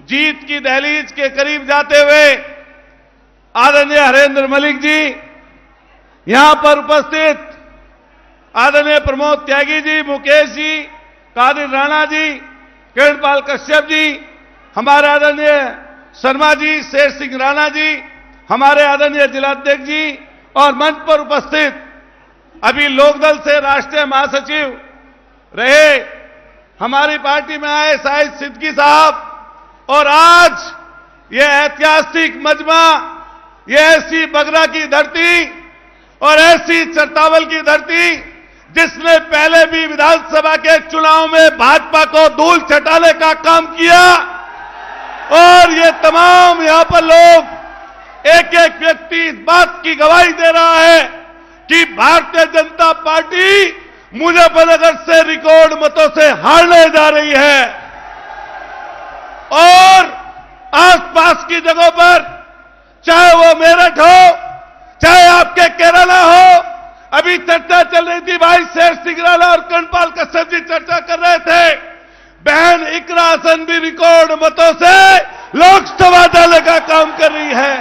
जीत की दहलीज के करीब जाते हुए आदरणीय हरेंद्र मलिक जी, यहां पर उपस्थित आदरणीय प्रमोद त्यागी जी, मुकेश जी, कादिर राणा जी, किरणपाल कश्यप जी, हमारे आदरणीय शर्मा जी, शेर सिंह राणा जी, हमारे आदरणीय जिलाध्यक्ष जी और मंच पर उपस्थित अभी लोकदल से राष्ट्रीय महासचिव रहे हमारी पार्टी में आए शाहिद सिद्दीकी साहब, और आज ये ऐतिहासिक मजमा, ये ऐसी बगरा की धरती और ऐसी चरतावल की धरती जिसने पहले भी विधानसभा के चुनाव में भाजपा को धूल चटाने का काम किया, और ये तमाम यहां पर लोग एक एक व्यक्ति इस बात की गवाही दे रहा है कि भारतीय जनता पार्टी मुजफ्फरनगर से रिकॉर्ड मतों से हारने जा रही है। और आसपास की जगहों पर, चाहे वो मेरठ हो, चाहे आपके केरला हो, अभी चर्चा चल रही थी, भाई शेर सिंह राणा और किरणपाल कश्यप जी चर्चा कर रहे थे, बहन इकरा हसन भी रिकॉर्ड मतों से लोकसभा जाने का काम कर रही है।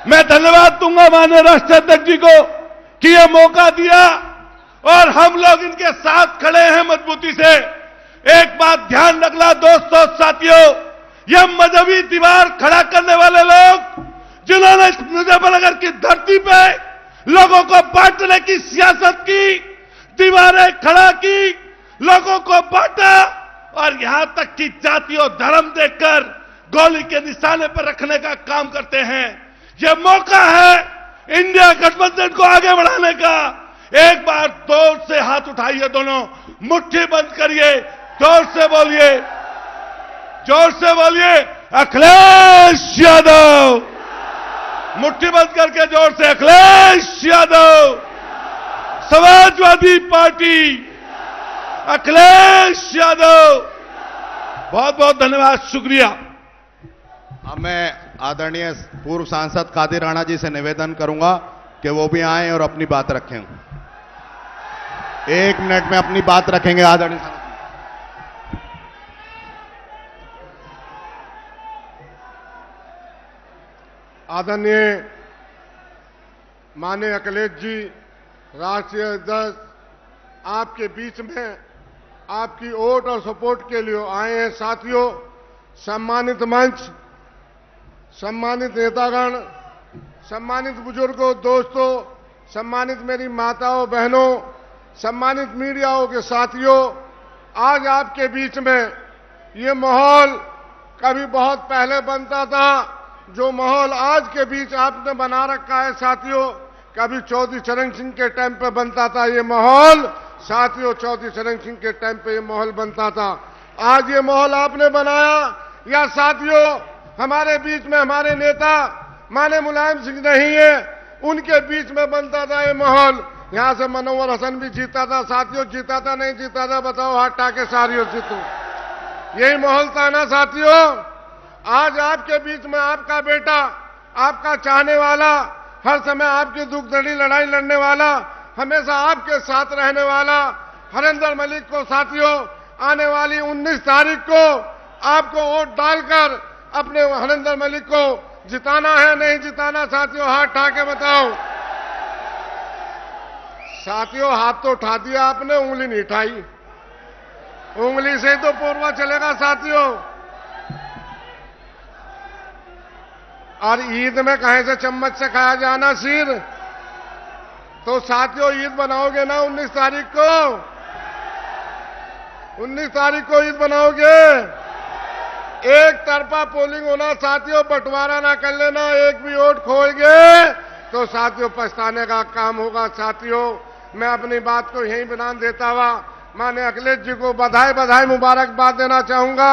मैं धन्यवाद दूंगा माननीय राष्ट्रीय अध्यक्ष जी को कि यह मौका दिया और हम लोग इनके साथ खड़े हैं मजबूती से। एक बात ध्यान रखना दोस्तों, साथियों, यह मजहबी दीवार खड़ा करने वाले लोग जिन्होंने मुजफ्फरनगर की धरती पे लोगों को बांटने की सियासत की, दीवारें खड़ा की, लोगों को बांटा और यहां तक कि जाति और धर्म देखकर गोली के निशाने पर रखने का काम करते हैं। यह मौका है इंडिया गठबंधन को आगे बढ़ाने का। एक बार जोर से हाथ उठाइए, दोनों मुट्ठी बंद करिए, जोर से बोलिए, जोर से बोलिए, अखिलेश यादव। मुट्ठी बंद करके जोर से, अखिलेश यादव, समाजवादी पार्टी, अखिलेश यादव। बहुत बहुत धन्यवाद, शुक्रिया। अब मैं आदरणीय पूर्व सांसद कादिर राणा जी से निवेदन करूंगा कि वो भी आएं और अपनी बात रखें। 1 मिनट में अपनी बात रखेंगे आदरणीय सांसद। आदरणीय माननीय अखिलेश जी, राष्ट्रीय अध्यक्ष, आपके बीच में आपकी वोट और सपोर्ट के लिए आए हैं। साथियों, सम्मानित मंच, सम्मानित नेतागण, सम्मानित बुजुर्गों, दोस्तों, सम्मानित मेरी माताओं बहनों, सम्मानित मीडियाओं के साथियों, आज आपके बीच में ये माहौल कभी बहुत पहले बनता था, जो माहौल आज के बीच आपने बना रखा है साथियों, कभी चौधरी चरण सिंह के टाइम पे बनता था ये माहौल। साथियों, चौधरी चरण सिंह के टाइम पे ये माहौल बनता था, आज ये माहौल आपने बनाया। या साथियों, हमारे बीच में हमारे नेता माननीय मुलायम सिंह नहीं है, उनके बीच में बनता था ये माहौल। यहां से मनोवर हसन भी जीता था। साथियों, जीता था नहीं जीता था, बताओ हाथ टाके सारियों से। तो यही माहौल था ना साथियों। आज आपके बीच में आपका बेटा, आपका चाहने वाला, हर समय आपकी दुख दड़ी लड़ाई लड़ने वाला, हमेशा आपके साथ रहने वाला हरेंद्र मलिक को साथियों, आने वाली 19 तारीख को आपको वोट डालकर अपने हरेंद्र मलिक को जिताना है, नहीं जिताना साथियों, हाथ उठा के बताओ। साथियों, हाथ तो उठा दिया आपने, उंगली नहीं उठाई। उंगली से ही तो पूर्वा चलेगा साथियों। और ईद में कहीं से चम्मच से खाया जाना सिर, तो साथियों ईद बनाओगे ना 19 तारीख को? 19 तारीख को ईद बनाओगे? एक तरफा पोलिंग होना साथियों, बंटवारा ना कर लेना। एक भी वोट खोएंगे तो साथियों पछताने का काम होगा। साथियों, मैं अपनी बात को यहीं बयान देता हुआ माननीय अखिलेश जी को बधाई मुबारकबाद देना चाहूंगा।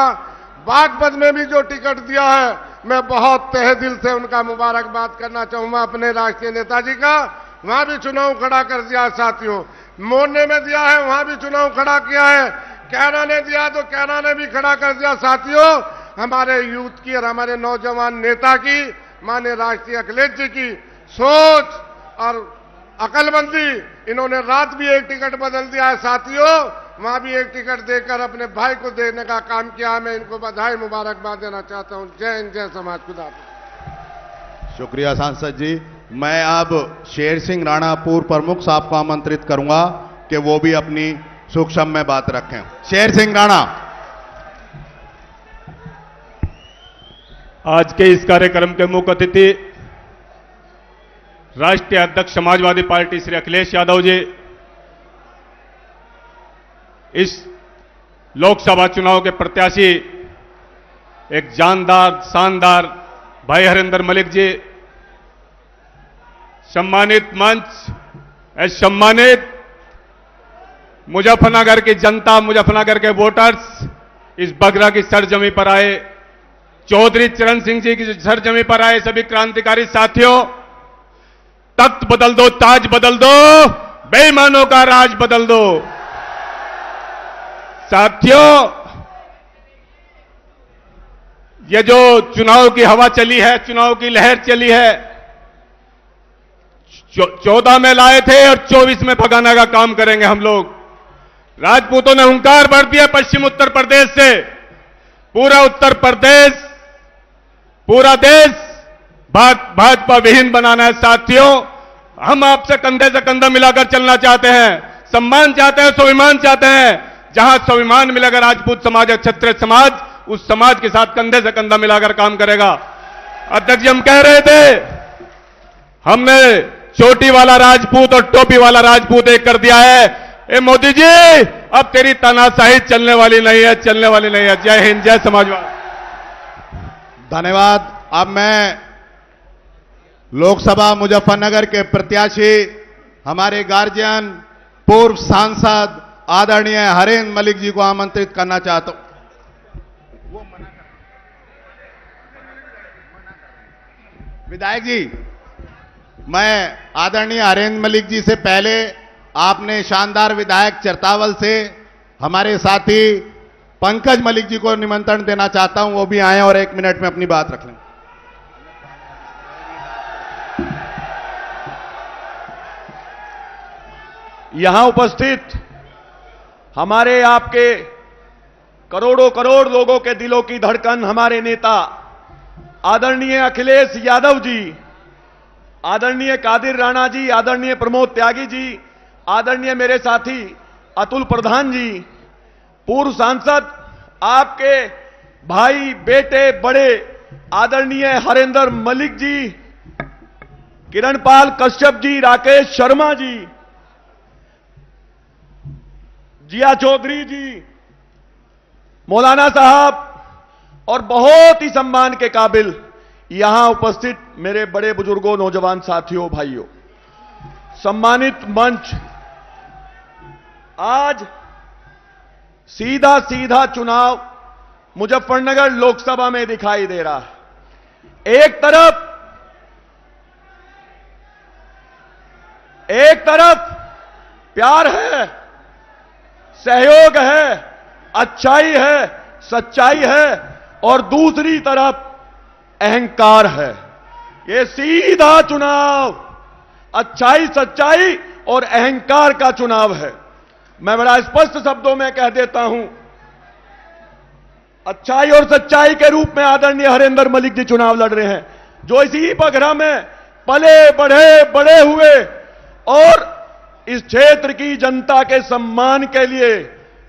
बागपत में भी जो टिकट दिया है, मैं बहुत तहे दिल से उनका मुबारकबाद करना चाहूंगा। अपने राष्ट्रीय नेताजी का वहां भी चुनाव खड़ा कर दिया साथियों। मोरने में दिया है, वहां भी चुनाव खड़ा किया है। कैरा ने दिया तो कैरा ने भी खड़ा कर दिया साथियों। हमारे यूथ की और हमारे नौजवान नेता की, माननीय राष्ट्रीय अखिलेश जी की सोच और अकलमंदी, इन्होंने रात भी एक टिकट बदल दिया है साथियों। वहां भी एक टिकट देकर अपने भाई को देने का काम किया। मैं इनको बधाई मुबारकबाद देना चाहता हूं। जय हिंद, जय समाज, खुदा हाफिज। शुक्रिया सांसद जी। मैं अब शेर सिंह राणा पूर्व प्रमुख साहब को आमंत्रित करूंगा कि वो भी अपनी सूक्ष्म में बात रखें। शेर सिंह राणा। आज के इस कार्यक्रम के मुख्य अतिथि राष्ट्रीय अध्यक्ष समाजवादी पार्टी श्री अखिलेश यादव जी, इस लोकसभा चुनाव के प्रत्याशी एक जानदार शानदार भाई हरिंदर मलिक जी, सम्मानित मंच, सम्मानित मुजफ्फरनगर की जनता, मुजफ्फरनगर के वोटर्स, इस बगरा की सरजमी पर आए, चौधरी चरण सिंह जी की सरजमी पर आए सभी क्रांतिकारी साथियों, तख्त बदल दो, ताज बदल दो, बेईमानों का राज बदल दो। साथियों, ये जो चुनाव की हवा चली है, चुनाव की लहर चली है, 14 में लाए थे और 24 में भगाने का काम करेंगे हम लोग। राजपूतों ने हुंकार भर दिया पश्चिम उत्तर प्रदेश से, पूरा उत्तर प्रदेश, पूरा देश भाजपा विहीन बनाना है। साथियों, हम आपसे कंधे से कंधा मिलाकर चलना चाहते हैं, सम्मान चाहते हैं, स्वाभिमान चाहते हैं। जहां स्वाभिमान मिलेगा राजपूत समाज और क्षत्रिय समाज, उस समाज के साथ कंधे से कंधा मिलाकर काम करेगा। अध्यक्ष जी, हम कह रहे थे, हमने चोटी वाला राजपूत और टोपी वाला राजपूत एक कर दिया है। ए मोदी जी, अब तेरी तानाशाही चलने वाली नहीं है, चलने वाली नहीं है। जय हिंद, जय समाजवाद। धन्यवाद। अब मैं लोकसभा मुजफ्फरनगर के प्रत्याशी, हमारे गार्जियन, पूर्व सांसद आदरणीय हरेंद्र मलिक जी को आमंत्रित करना चाहता हूं। विधायक जी, मैं आदरणीय हरेंद्र मलिक जी से पहले आपने शानदार विधायक चरतावल से हमारे साथी पंकज मलिक जी को निमंत्रण देना चाहता हूं, वो भी आए और 1 मिनट में अपनी बात रख लें। यहां उपस्थित हमारे आपके करोड़ों करोड़ लोगों के दिलों की धड़कन, हमारे नेता आदरणीय अखिलेश यादव जी, आदरणीय कादिर राणा जी, आदरणीय प्रमोद त्यागी जी, आदरणीय मेरे साथी अतुल प्रधान जी, पूर्व सांसद आपके भाई, बेटे, बड़े आदरणीय हरेंद्र मलिक जी, किरणपाल कश्यप जी, राकेश शर्मा जी, जिया चौधरी जी, मौलाना साहब और बहुत ही सम्मान के काबिल यहां उपस्थित मेरे बड़े बुजुर्गों, नौजवान साथियों, भाइयों, सम्मानित मंच, आज सीधा सीधा चुनाव मुजफ्फरनगर लोकसभा में दिखाई दे रहा है। एक तरफ प्यार है, सहयोग है, अच्छाई है, सच्चाई है, और दूसरी तरफ अहंकार है। ये सीधा चुनाव अच्छाई, सच्चाई और अहंकार का चुनाव है। मैं बड़ा स्पष्ट शब्दों में कह देता हूं, अच्छाई और सच्चाई के रूप में आदरणीय हरेंद्र मलिक जी चुनाव लड़ रहे हैं, जो इसी बगरा में पले बढ़े, बड़े हुए और इस क्षेत्र की जनता के सम्मान के लिए,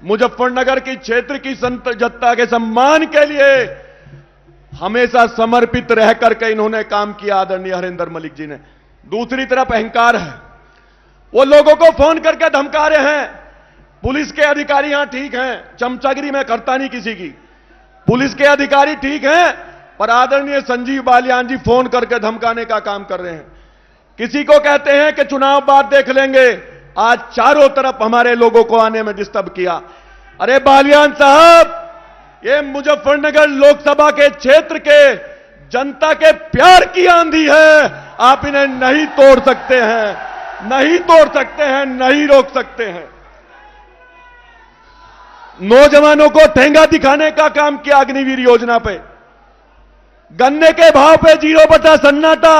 मुजफ्फरनगर की क्षेत्र की जनता के सम्मान के लिए हमेशा समर्पित रह करके इन्होंने काम किया आदरणीय हरेंद्र मलिक जी ने। दूसरी तरफ अहंकार है, वो लोगों को फोन करके धमका रहे हैं। पुलिस के अधिकारी यहां ठीक हैं, चमचागिरी में करता नहीं किसी की, पुलिस के अधिकारी ठीक हैं, पर आदरणीय संजीव बालियान जी फोन करके धमकाने का काम कर रहे हैं। किसी को कहते हैं कि चुनाव बाद देख लेंगे, आज चारों तरफ हमारे लोगों को आने में डिस्टर्ब किया। अरे बालियान साहब, ये मुजफ्फरनगर लोकसभा के क्षेत्र के जनता के प्यार की आंधी है, आप इन्हें नहीं तोड़ सकते हैं, नहीं तोड़ सकते हैं, नहीं रोक सकते हैं। नौजवानों को ठेंगा दिखाने का काम किया अग्निवीर योजना पे, गन्ने के भाव पे 0% सन्नाटा।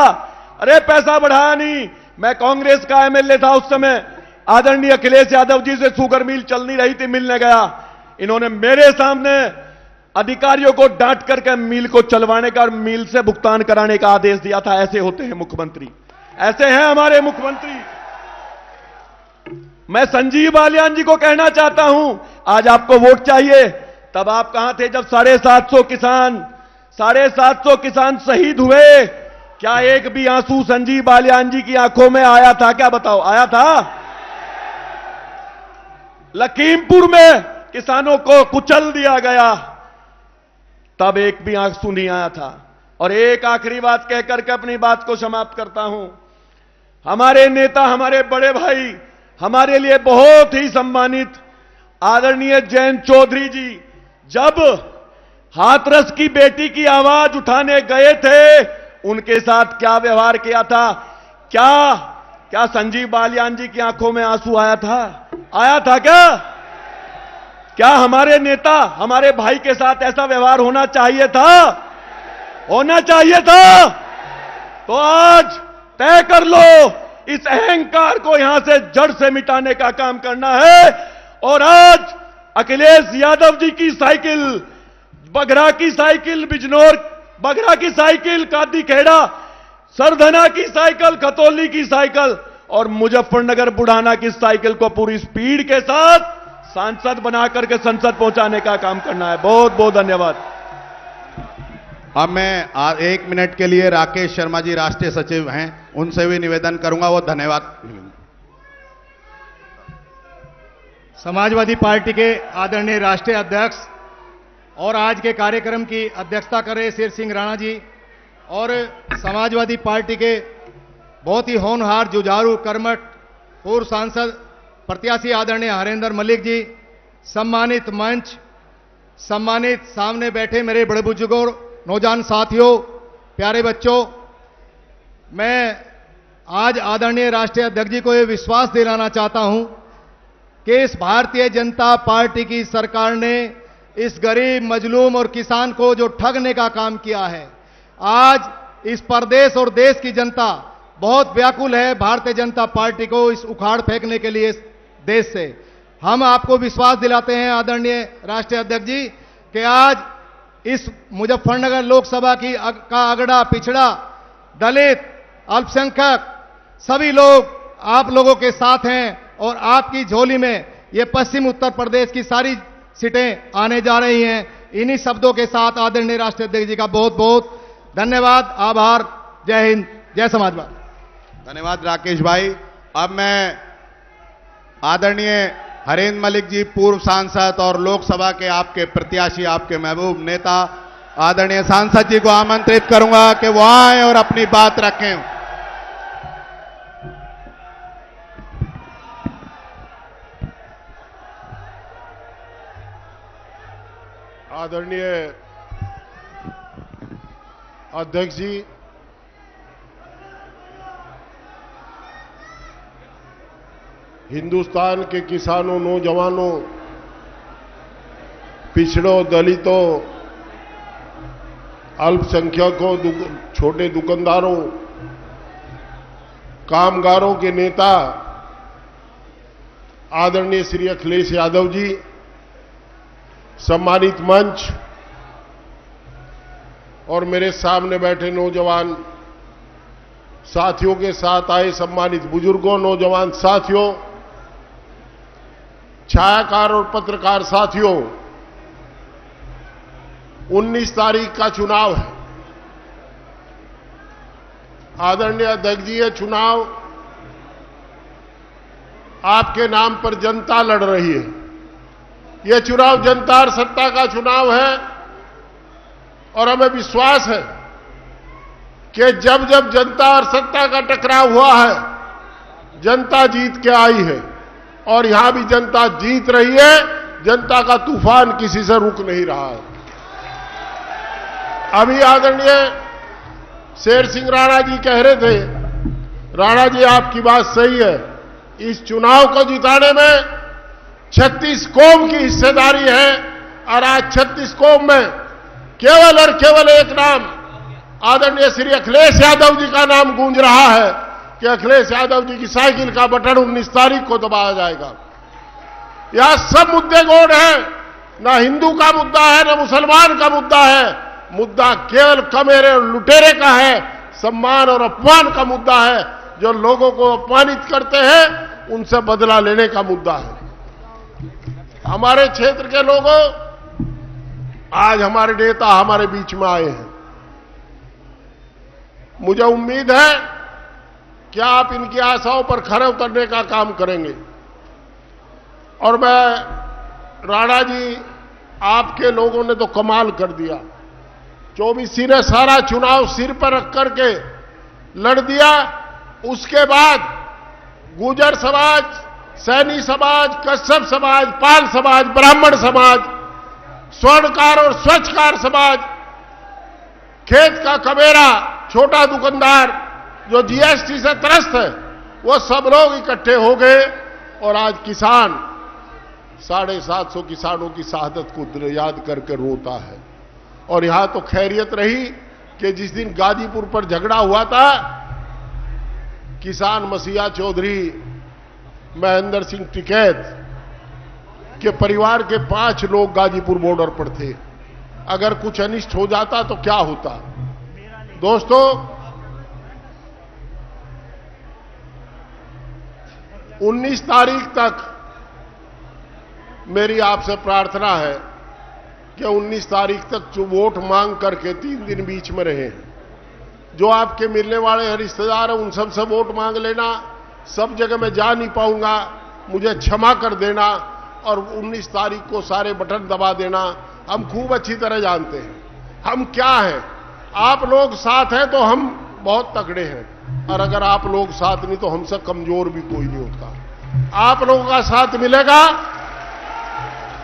अरे पैसा बढ़ाया नहीं। मैं कांग्रेस का एमएलए था उस समय, आदरणीय अखिलेश यादव जी से शुगर मिल चल नहीं रही थी, मिलने गया, इन्होंने मेरे सामने अधिकारियों को डांट करके मिल को चलवाने का और मिल से भुगतान कराने का आदेश दिया था। ऐसे होते हैं मुख्यमंत्री, ऐसे हैं हमारे मुख्यमंत्री। मैं संजीव बालियान जी को कहना चाहता हूं, आज आपको वोट चाहिए, तब आप कहां थे जब 750 किसान शहीद हुए? क्या एक भी आंसू संजीव बालियान जी की आंखों में आया था? क्या बताओ, आया था? लखीमपुर में किसानों को कुचल दिया गया, तब एक भी आंसू नहीं आया था। और एक आखिरी बात कहकर के अपनी बात को समाप्त करता हूं। हमारे नेता, हमारे बड़े भाई, हमारे लिए बहुत ही सम्मानित आदरणीय जयंत चौधरी जी जब हाथरस की बेटी की आवाज उठाने गए थे, उनके साथ क्या व्यवहार किया था? क्या संजीव बालियान जी की आंखों में आंसू आया था? आया था क्या हमारे नेता, हमारे भाई के साथ ऐसा व्यवहार होना चाहिए था? होना चाहिए था। तो आज तय कर लो, इस अहंकार को यहां से जड़ से मिटाने का काम करना है। और आज अखिलेश यादव जी की साइकिल, बघरा की साइकिल, बिजनौर बघरा की साइकिल, कादी खेड़ा सरधना की साइकिल, खतौली की साइकिल और मुजफ्फरनगर बुढ़ाना की साइकिल को पूरी स्पीड के साथ सांसद बनाकर के संसद पहुंचाने का काम करना है। बहुत बहुत धन्यवाद। अब मैं 1 मिनट के लिए राकेश शर्मा जी राष्ट्रीय सचिव हैं, उनसे भी निवेदन करूंगा, वो धन्यवाद। समाजवादी पार्टी के आदरणीय राष्ट्रीय अध्यक्ष और आज के कार्यक्रम की अध्यक्षता कर रहे शेर सिंह राणा जी और समाजवादी पार्टी के बहुत ही होनहार, जुझारू, कर्मठ पूर्व सांसद प्रत्याशी आदरणीय हरेंद्र मलिक जी, सम्मानित मंच, सम्मानित सामने बैठे मेरे बड़े बुजुर्गों, नौजवान साथियों, प्यारे बच्चों, मैं आज आदरणीय राष्ट्रीय अध्यक्ष जी को यह विश्वास दिलाना चाहता हूं कि इस भारतीय जनता पार्टी की सरकार ने इस गरीब, मजलूम और किसान को जो ठगने का काम किया है, आज इस प्रदेश और देश की जनता बहुत व्याकुल है भारतीय जनता पार्टी को इस उखाड़ फेंकने के लिए देश से। हम आपको विश्वास दिलाते हैं आदरणीय राष्ट्रीय अध्यक्ष जी कि आज इस मुजफ्फरनगर लोकसभा का अगड़ा, पिछड़ा, दलित, अल्पसंख्यक सभी लोग आप लोगों के साथ हैं और आपकी झोली में ये पश्चिम उत्तर प्रदेश की सारी सीटें आने जा रही हैं। इन्हीं शब्दों के साथ आदरणीय राष्ट्रीय अध्यक्ष जी का बहुत बहुत धन्यवाद, आभार। जय हिंद, जय समाजवाद। धन्यवाद राकेश भाई। अब मैं आदरणीय हरेंद्र मलिक जी, पूर्व सांसद और लोकसभा के आपके प्रत्याशी, आपके महबूब नेता आदरणीय सांसद जी को आमंत्रित करूंगा कि वो आए और अपनी बात रखें। आदरणीय अध्यक्ष जी, हिंदुस्तान के किसानों, नौजवानों, पिछड़ों, दलितों, अल्पसंख्यकों, छोटे दुकानदारों, कामगारों के नेता आदरणीय श्री अखिलेश यादव जी, सम्मानित मंच और मेरे सामने बैठे नौजवान साथियों के साथ आए सम्मानित बुजुर्गों, नौजवान साथियों, छायाकार और पत्रकार साथियों, 19 तारीख का चुनाव है। आदरणीय अध्यक्ष जी, ये चुनाव आपके नाम पर जनता लड़ रही है। यह चुनाव जनता और सत्ता का चुनाव है और हमें विश्वास है कि जब जब जनता और सत्ता का टकराव हुआ है, जनता जीत के आई है और यहां भी जनता जीत रही है। जनता का तूफान किसी से रुक नहीं रहा है। अभी आदरणीय शेर सिंह राणा जी कह रहे थे, राणा जी आपकी बात सही है, इस चुनाव को जिताने में 36 कौम की हिस्सेदारी है और आज 36 कौम में केवल और केवल एक नाम आदरणीय श्री अखिलेश यादव जी का नाम गूंज रहा है कि अखिलेश यादव जी की साइकिल का बटन 19 तारीख को दबाया जाएगा। यह सब मुद्दे गौड़ हैं, ना हिंदू का मुद्दा है, ना मुसलमान का मुद्दा है। मुद्दा केवल कमेरे और लुटेरे का है, सम्मान और अपमान का मुद्दा है। जो लोगों को अपमानित करते हैं उनसे बदला लेने का मुद्दा है। हमारे क्षेत्र के लोगों, आज हमारे नेता हमारे बीच में आए हैं। मुझे उम्मीद है कि आप इनकी आशाओं पर खरे उतरने का काम करेंगे। और मैं, राणा जी, आपके लोगों ने तो कमाल कर दिया। 24 ने सारा चुनाव सिर पर रख करके लड़ दिया। उसके बाद गुर्जर समाज, सैनी समाज, कश्यप समाज, पाल समाज, ब्राह्मण समाज, स्वर्णकार और स्वच्छकार समाज, खेत का कमेरा, छोटा दुकानदार जो जीएसटी से त्रस्त है, वो सब लोग इकट्ठे हो गए। और आज किसान 750 किसानों की शहादत को याद करके रोता है। और यहां तो खैरियत रही कि जिस दिन गाजीपुर पर झगड़ा हुआ था, किसान मसीहा चौधरी महेंद्र सिंह टिकैत के परिवार के 5 लोग गाजीपुर बॉर्डर पर थे। अगर कुछ अनिष्ट हो जाता तो क्या होता। दोस्तों, 19 तारीख तक मेरी आपसे प्रार्थना है कि 19 तारीख तक जो वोट मांग करके 3 दिन बीच में रहे, जो आपके मिलने वाले रिश्तेदार हैं उन सब से वोट मांग लेना। सब जगह मैं जा नहीं पाऊंगा, मुझे क्षमा कर देना। और 19 तारीख को सारे बटन दबा देना। हम खूब अच्छी तरह जानते हैं हम क्या हैं। आप लोग साथ हैं तो हम बहुत तगड़े हैं, और अगर आप लोग साथ नहीं तो हमसे कमजोर भी कोई नहीं होता। आप लोगों का साथ मिलेगा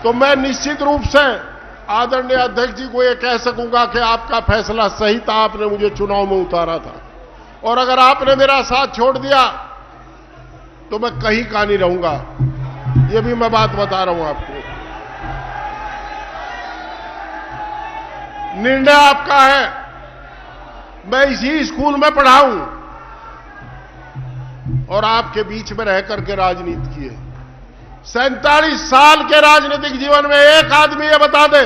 तो मैं निश्चित रूप से आदरणीय अध्यक्ष जी को यह कह सकूंगा कि आपका फैसला सही था, आपने मुझे चुनाव में उतारा था। और अगर आपने मेरा साथ छोड़ दिया तो मैं कहीं का नहीं रहूंगा। ये भी मैं बात बता रहा हूं आपको। निर्णय आपका है। मैं इसी स्कूल में पढ़ा हूं और आपके बीच में रह करके राजनीति की है। 47 साल के राजनीतिक जीवन में एक आदमी ये बता दे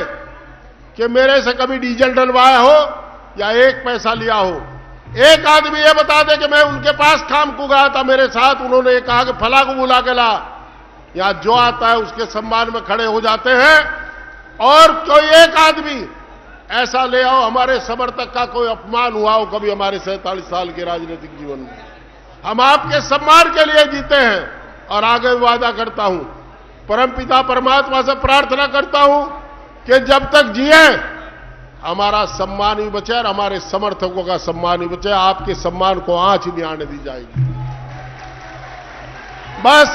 कि मेरे से कभी डीजल डलवाया हो या 1 पैसा लिया हो। एक आदमी ये बता दे कि मैं उनके पास काम को गया था मेरे साथ, उन्होंने कहा कि फला को बुला के ला। या जो आता है उसके सम्मान में खड़े हो जाते हैं। और कोई एक आदमी ऐसा ले आओ हमारे समर्थक का कोई अपमान हुआ हो कभी हमारे 47 साल के राजनीतिक जीवन में। हम आपके सम्मान के लिए जीते हैं। और आगे वादा करता हूं, परमपिता परमात्मा से प्रार्थना करता हूं कि जब तक जिए हमारा सम्मान भी बचे और हमारे समर्थकों का सम्मान भी बचे। आपके सम्मान को आंच नहीं आने दी जाएगी। बस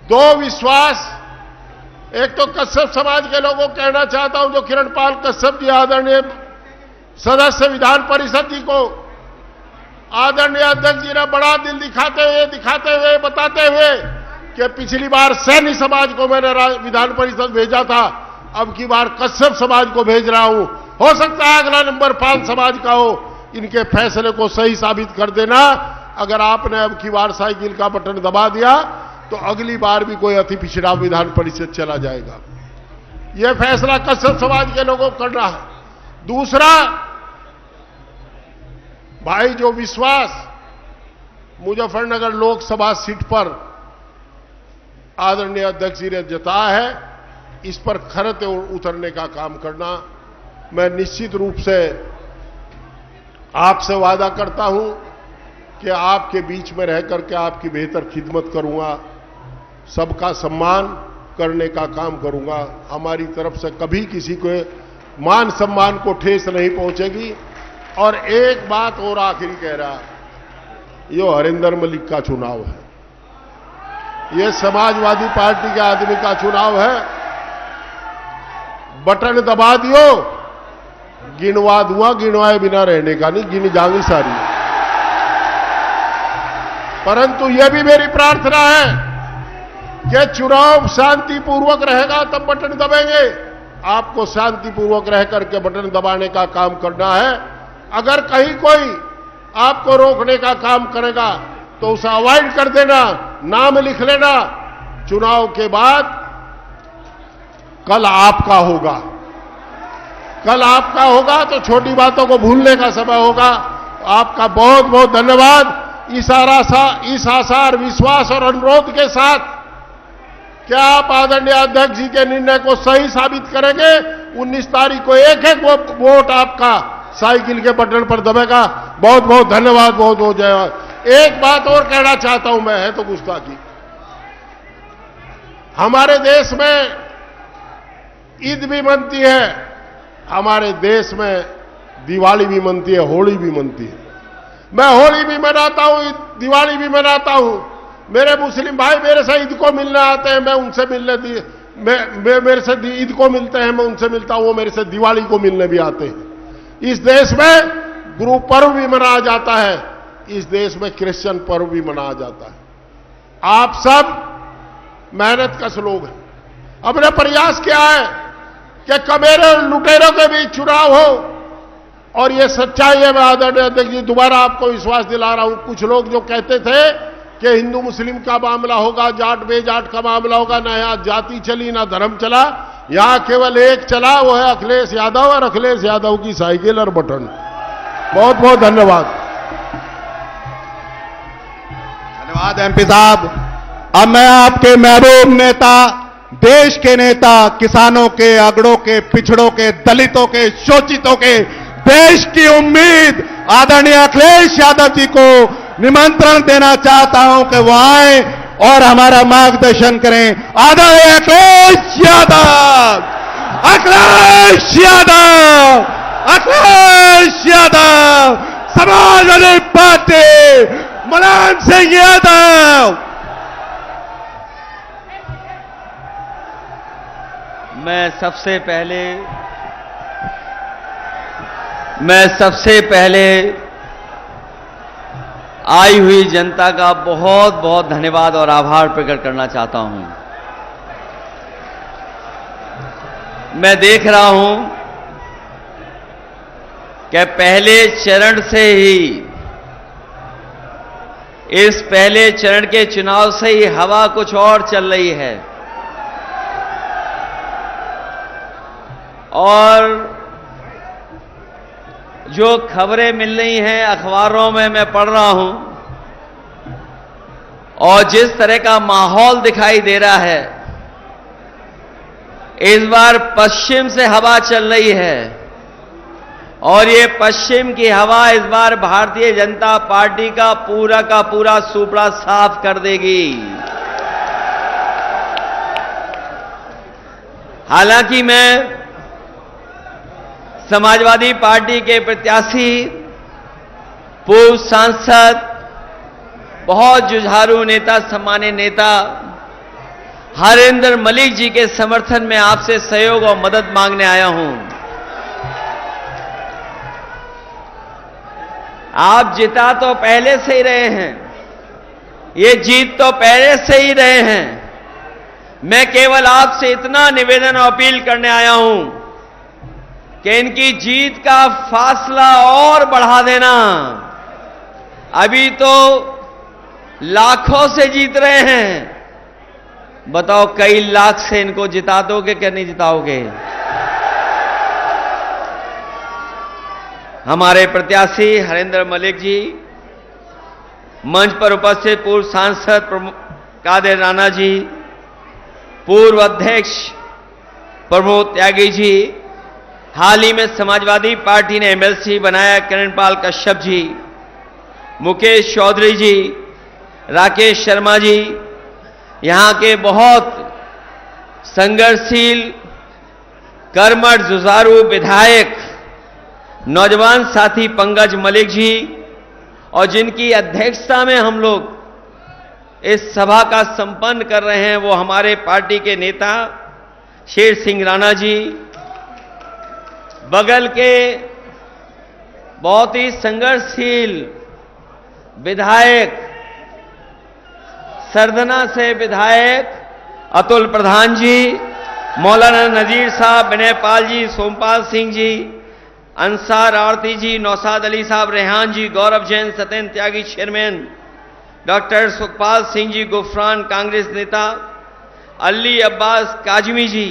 2 विश्वास, एक तो कश्यप समाज के लोगों को कहना चाहता हूं, जो किरणपाल कश्यप जी आदरणीय सदस्य विधान परिषद जी को आदरणीय अध्यक्ष जी ने बड़ा दिल दिखाते हुए बताते हुए कि पिछली बार सैनी समाज को मैंने विधान परिषद भेजा था, अब की बार कश्यप समाज को भेज रहा हूं। हो सकता है अगला नंबर 5 समाज का हो। इनके फैसले को सही साबित कर देना। अगर आपने अब की बार साइकिल का बटन दबा दिया तो अगली बार भी कोई अति पिछड़ा विधान परिषद चला जाएगा। यह फैसला कश्यप समाज के लोगों को करना है। दूसरा, भाई जो विश्वास मुजफ्फरनगर लोकसभा सीट पर आदरणीय अध्यक्ष जी ने जताया है, इस पर खरे उतरने का काम करना। मैं निश्चित रूप से आपसे वादा करता हूं कि आपके बीच में रह करके आपकी बेहतर खिदमत करूंगा, सबका सम्मान करने का काम करूंगा। हमारी तरफ से कभी किसी को मान सम्मान को ठेस नहीं पहुंचेगी। और एक बात और आखिरी कह रहा, ये हरिंदर मलिक का चुनाव है, ये समाजवादी पार्टी के आदमी का चुनाव है। बटन दबा दियो, गिनवा दूंगा, गिनवाए बिना रहने का नहीं, गिन जाएंगी सारी। परंतु यह भी मेरी प्रार्थना है कि चुनाव शांतिपूर्वक रहेगा तब बटन दबेंगे। आपको शांतिपूर्वक रह करके बटन दबाने का काम करना है। अगर कहीं कोई आपको रोकने का काम करेगा तो उसे अवॉइड कर देना, नाम लिख लेना। चुनाव के बाद कल आपका होगा, कल आपका होगा, तो छोटी बातों को भूलने का समय होगा। आपका बहुत बहुत धन्यवाद। इस आशा और विश्वास और अनुरोध के साथ क्या आप आदरणीय अध्यक्ष जी के निर्णय को सही साबित करेंगे? 19 तारीख को एक एक वोट आपका साइकिल के बटन पर दबेगा। बहुत बहुत धन्यवाद, बहुत बहुत जय। एक बात और कहना चाहता हूं मैं, है तो गुस्ताखी। हमारे देश में ईद भी मनती है, हमारे देश में दिवाली भी मनती है, होली भी मनती है। मैं होली भी मनाता हूं, दिवाली भी मनाता हूं। मेरे मुस्लिम भाई मेरे से ईद को मिलने आते हैं, मैं उनसे मिलने मेरे से ईद को मिलते हैं, मैं उनसे मिलता हूं। वो मेरे से दिवाली को मिलने भी आते हैं। इस देश में गुरु पर्व भी मनाया जाता है, इस देश में क्रिश्चियन पर्व भी मनाया जाता है। आप सब मेहनत कश लोग हैं। अपने प्रयास क्या है कि कमेरे और लुटेरों के बीच चुनाव हो, और ये सच्चाई है। मैं आदरणीय अध्यक्ष जी दोबारा आपको विश्वास दिला रहा हूं। कुछ लोग जो कहते थे कि हिंदू मुस्लिम का मामला होगा, जाट बेजाट का मामला होगा, ना यहां जाति चली ना धर्म चला, यहां केवल एक चला, वो है अखिलेश यादव और अखिलेश यादव की साइकिल और बटन। बहुत बहुत धन्यवाद। धन्यवाद एमपी साहब। अब मैं आपके महबूब नेता, देश के नेता, किसानों के, अगड़ों के, पिछड़ों के, दलितों के, शोषितों के, देश की उम्मीद आदरणीय अखिलेश यादव जी को निमंत्रण देना चाहता हूं कि वो आए और हमारा मार्गदर्शन करें। आदरणीय अखिलेश यादव, अखिलेश यादव, अखिलेश यादव, समाजवादी पार्टी, मुलायम सिंह यादव। मैं सबसे पहले आई हुई जनता का बहुत बहुत धन्यवाद और आभार प्रकट करना चाहता हूं। मैं देख रहा हूं कि पहले चरण से ही, इस पहले चरण के चुनाव से ही हवा कुछ और चल रही है, और जो खबरें मिल रही हैं अखबारों में मैं पढ़ रहा हूं, और जिस तरह का माहौल दिखाई दे रहा है, इस बार पश्चिम से हवा चल रही है, और ये पश्चिम की हवा इस बार भारतीय जनता पार्टी का पूरा सुपड़ा साफ कर देगी। हालांकि मैं समाजवादी पार्टी के प्रत्याशी, पूर्व सांसद, बहुत जुझारू नेता, सम्मानित नेता हरेंद्र मलिक जी के समर्थन में आपसे सहयोग और मदद मांगने आया हूं। आप जिता तो पहले से ही रहे हैं, ये जीत तो पहले से ही रहे हैं। मैं केवल आपसे इतना निवेदन और अपील करने आया हूं कि इनकी जीत का फासला और बढ़ा देना। अभी तो लाखों से जीत रहे हैं, बताओ कई लाख से इनको जिता दोगे कि नहीं जिताओगे? हमारे प्रत्याशी हरेंद्र मलिक जी, मंच पर उपस्थित पूर्व सांसद कादिर राणा जी, पूर्व अध्यक्ष प्रमोद त्यागी जी, हाल ही में समाजवादी पार्टी ने एमएलसी बनाया किरणपाल कश्यप जी, मुकेश चौधरी जी, राकेश शर्मा जी, यहां के बहुत संघर्षशील, कर्मठ, जुझारू विधायक, नौजवान साथी पंकज मलिक जी, और जिनकी अध्यक्षता में हम लोग इस सभा का संपन्न कर रहे हैं, वो हमारे पार्टी के नेता शेर सिंह राणा जी, बगल के बहुत ही संघर्षशील विधायक, सरदना से विधायक अतुल प्रधान जी, मौलाना नजीर साहब, विनय पाल जी, सोमपाल सिंह जी, अंसार आरती जी, नौशाद अली साहब, रेहान जी, गौरव जैन, सत्येंद्र त्यागी चेयरमैन, डॉक्टर सुखपाल सिंह जी गुफरान कांग्रेस नेता, अली अब्बास काजमी जी।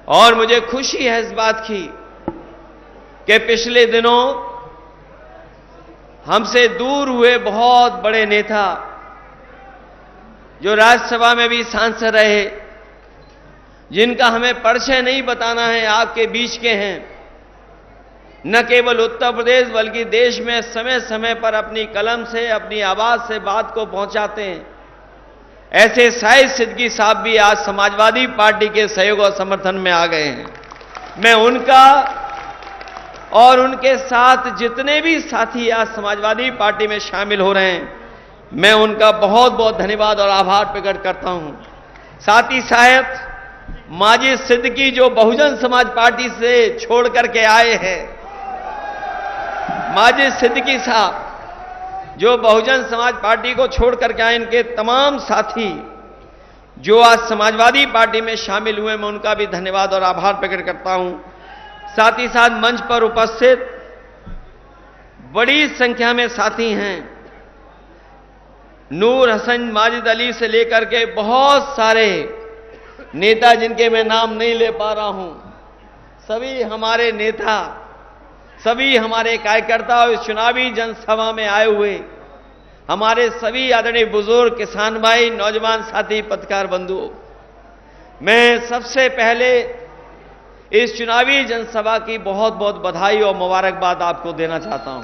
और मुझे खुशी है इस बात की कि पिछले दिनों हमसे दूर हुए बहुत बड़े नेता जो राज्यसभा में भी सांसद रहे, जिनका हमें परिचय नहीं बताना है, आपके बीच के हैं। न केवल उत्तर प्रदेश बल्कि देश में समय समय पर अपनी कलम से, अपनी आवाज से बात को पहुंचाते हैं। ऐसे शाहिद सिद्दीकी साहब भी आज समाजवादी पार्टी के सहयोग और समर्थन में आ गए हैं। मैं उनका और उनके साथ जितने भी साथी आज समाजवादी पार्टी में शामिल हो रहे हैं, मैं उनका बहुत बहुत धन्यवाद और आभार प्रकट करता हूं। साथ ही साथ माजिद सिद्दीकी जो बहुजन समाज पार्टी से छोड़ करके आए हैं, माजिद सिद्दीकी साहब जो बहुजन समाज पार्टी को छोड़ करके आए, इनके तमाम साथी जो आज समाजवादी पार्टी में शामिल हुए, मैं उनका भी धन्यवाद और आभार प्रकट करता हूं। साथ ही साथ मंच पर उपस्थित बड़ी संख्या में साथी हैं, नूर हसन, माजिद अली से लेकर के बहुत सारे नेता जिनके मैं नाम नहीं ले पा रहा हूं, सभी हमारे नेता, सभी हमारे कार्यकर्ता और इस चुनावी जनसभा में आए हुए हमारे सभी आदरणीय बुजुर्ग, किसान भाई, नौजवान साथी, पत्रकार बंधुओं, मैं सबसे पहले इस चुनावी जनसभा की बहुत बहुत बधाई और मुबारकबाद आपको देना चाहता हूं।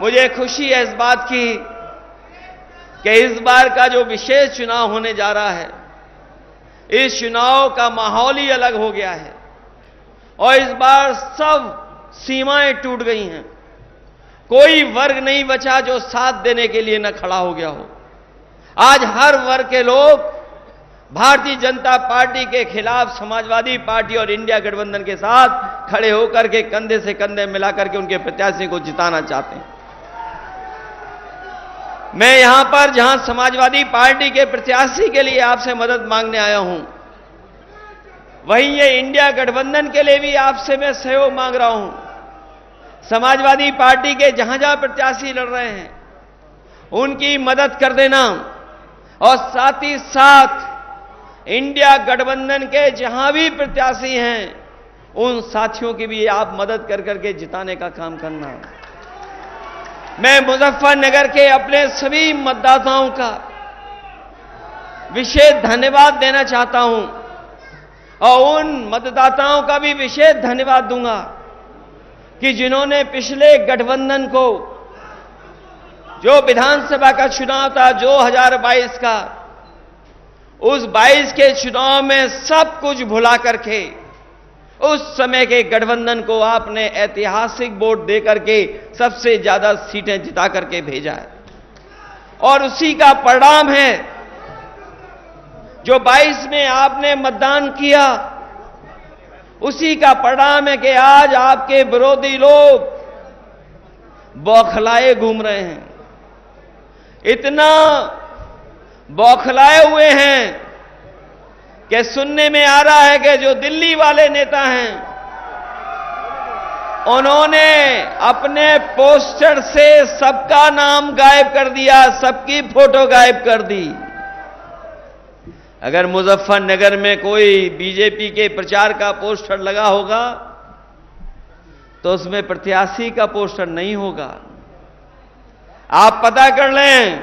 मुझे खुशी है इस बात की कि इस बार का जो विशेष चुनाव होने जा रहा है, इस चुनाव का माहौल ही अलग हो गया है और इस बार सब सीमाएं टूट गई हैं। कोई वर्ग नहीं बचा जो साथ देने के लिए न खड़ा हो गया हो। आज हर वर्ग के लोग भारतीय जनता पार्टी के खिलाफ समाजवादी पार्टी और इंडिया गठबंधन के साथ खड़े होकर के कंधे से कंधे मिलाकर के उनके प्रत्याशी को जिताना चाहते हैं। मैं यहां पर जहां समाजवादी पार्टी के प्रत्याशी के लिए आपसे मदद मांगने आया हूं, वहीं ये इंडिया गठबंधन के लिए भी आपसे मैं सहयोग मांग रहा हूं। समाजवादी पार्टी के जहां जहां प्रत्याशी लड़ रहे हैं उनकी मदद कर देना और साथ ही साथ इंडिया गठबंधन के जहां भी प्रत्याशी हैं उन साथियों की भी आप मदद कर करके जिताने का काम करना। मैं मुजफ्फरनगर के अपने सभी मतदाताओं का विशेष धन्यवाद देना चाहता हूं और उन मतदाताओं का भी विशेष धन्यवाद दूंगा कि जिन्होंने पिछले गठबंधन को, जो विधानसभा का चुनाव था 2022 का, उस 22 के चुनाव में सब कुछ भुला करके उस समय के गठबंधन को आपने ऐतिहासिक वोट देकर के सबसे ज्यादा सीटें जिता करके भेजा है और उसी का परिणाम है जो 22 में आपने मतदान किया, उसी का परिणाम है कि आज आपके विरोधी लोग बौखलाए घूम रहे हैं। इतना बौखलाए हुए हैं कि सुनने में आ रहा है कि जो दिल्ली वाले नेता हैं उन्होंने अपने पोस्टर से सबका नाम गायब कर दिया, सबकी फोटो गायब कर दी। अगर मुजफ्फरनगर में कोई बीजेपी के प्रचार का पोस्टर लगा होगा तो उसमें प्रत्याशी का पोस्टर नहीं होगा। आप पता कर लें,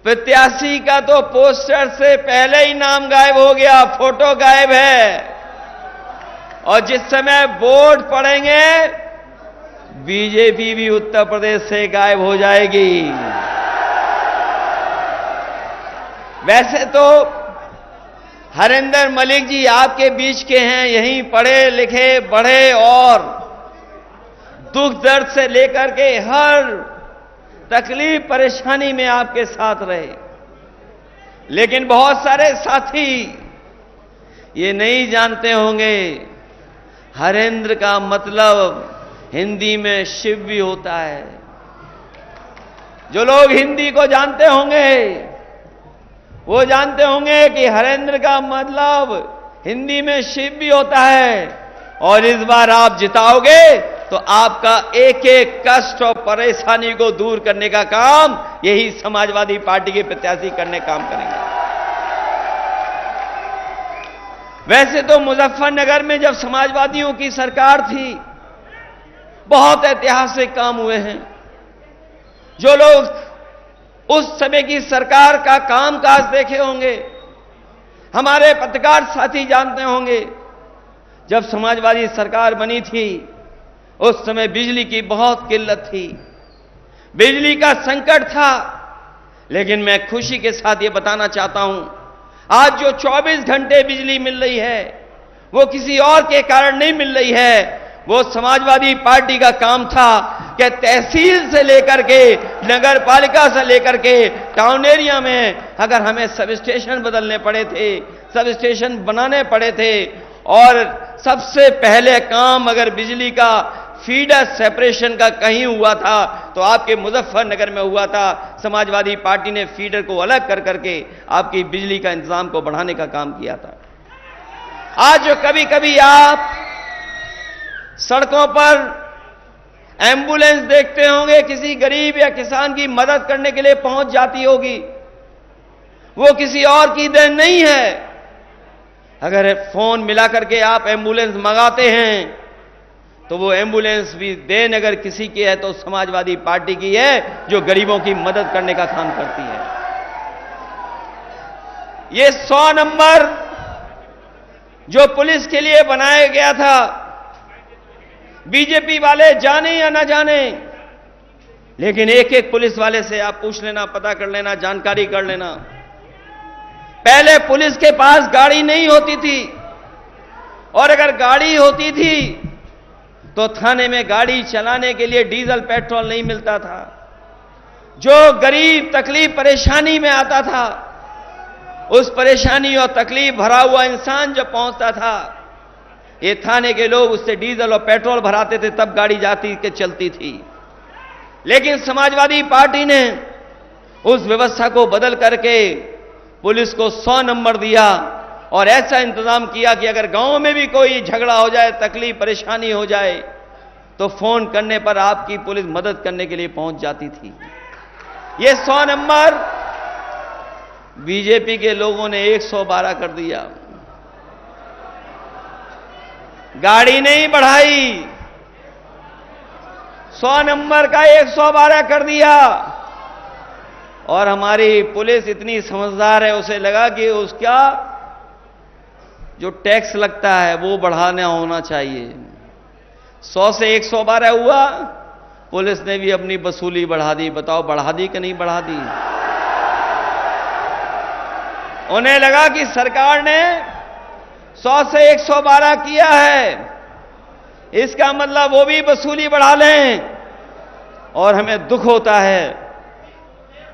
प्रत्याशी का तो पोस्टर से पहले ही नाम गायब हो गया, फोटो गायब है और जिस समय वोट पड़ेंगे बीजेपी भी उत्तर प्रदेश से गायब हो जाएगी। वैसे तो हरिंदर मलिक जी आपके बीच के हैं, यहीं पढ़े लिखे बड़े और दुख दर्द से लेकर के हर तकलीफ परेशानी में आपके साथ रहे, लेकिन बहुत सारे साथी ये नहीं जानते होंगे हरेंद्र का मतलब हिंदी में शिव भी होता है। जो लोग हिंदी को जानते होंगे वो जानते होंगे कि हरेंद्र का मतलब हिंदी में शिव भी होता है और इस बार आप जिताओगे तो आपका एक एक कष्ट और परेशानी को दूर करने का काम यही समाजवादी पार्टी के प्रत्याशी करने काम करेंगे। वैसे तो मुजफ्फरनगर में जब समाजवादियों की सरकार थी, बहुत ऐतिहासिक काम हुए हैं। जो लोग उस समय की सरकार का कामकाज देखे होंगे, हमारे पत्रकार साथी जानते होंगे, जब समाजवादी सरकार बनी थी उस समय बिजली की बहुत किल्लत थी, बिजली का संकट था। लेकिन मैं खुशी के साथ ये बताना चाहता हूं, आज जो 24 घंटे बिजली मिल रही है वो किसी और के कारण नहीं मिल रही है, वो समाजवादी पार्टी का काम था कि तहसील से लेकर के नगर पालिका से लेकर के टाउन एरिया में अगर हमें सब स्टेशन बदलने पड़े थे, सब स्टेशन बनाने पड़े थे, और सबसे पहले काम अगर बिजली का फीडर सेपरेशन का कहीं हुआ था तो आपके मुजफ्फरनगर में हुआ था। समाजवादी पार्टी ने फीडर को अलग कर करके आपकी बिजली का इंतजाम को बढ़ाने का काम किया था। आज जो कभी कभी आप सड़कों पर एम्बुलेंस देखते होंगे, किसी गरीब या किसान की मदद करने के लिए पहुंच जाती होगी, वो किसी और की देन नहीं है। अगर फोन मिला करके आप एम्बुलेंस मंगाते हैं तो वो एम्बुलेंस भी देन अगर किसी की है तो समाजवादी पार्टी की है, जो गरीबों की मदद करने का काम करती है। ये 100 नंबर जो पुलिस के लिए बनाया गया था, बीजेपी वाले जाने या ना जाने, लेकिन एक एक पुलिस वाले से आप पूछ लेना, पता कर लेना, जानकारी कर लेना। पहले पुलिस के पास गाड़ी नहीं होती थी, और अगर गाड़ी होती थी तो थाने में गाड़ी चलाने के लिए डीजल पेट्रोल नहीं मिलता था। जो गरीब तकलीफ परेशानी में आता था, उस परेशानी और तकलीफ भरा हुआ इंसान जब पहुंचता था, ये थाने के लोग उससे डीजल और पेट्रोल भराते थे, तब गाड़ी जाती के चलती थी। लेकिन समाजवादी पार्टी ने उस व्यवस्था को बदल करके पुलिस को 100 नंबर दिया और ऐसा इंतजाम किया कि अगर गांव में भी कोई झगड़ा हो जाए, तकलीफ परेशानी हो जाए, तो फोन करने पर आपकी पुलिस मदद करने के लिए पहुंच जाती थी। ये 100 नंबर बीजेपी के लोगों ने 112 कर दिया। गाड़ी नहीं बढ़ाई, 100 नंबर का 112 कर दिया। और हमारी पुलिस इतनी समझदार है, उसे लगा कि उसका जो टैक्स लगता है वो बढ़ाना होना चाहिए। 100 से 112 हुआ, पुलिस ने भी अपनी वसूली बढ़ा दी। बताओ बढ़ा दी कि नहीं बढ़ा दी? उन्हें लगा कि सरकार ने 100 से 112 किया है, इसका मतलब वो भी वसूली बढ़ा लें। और हमें दुख होता है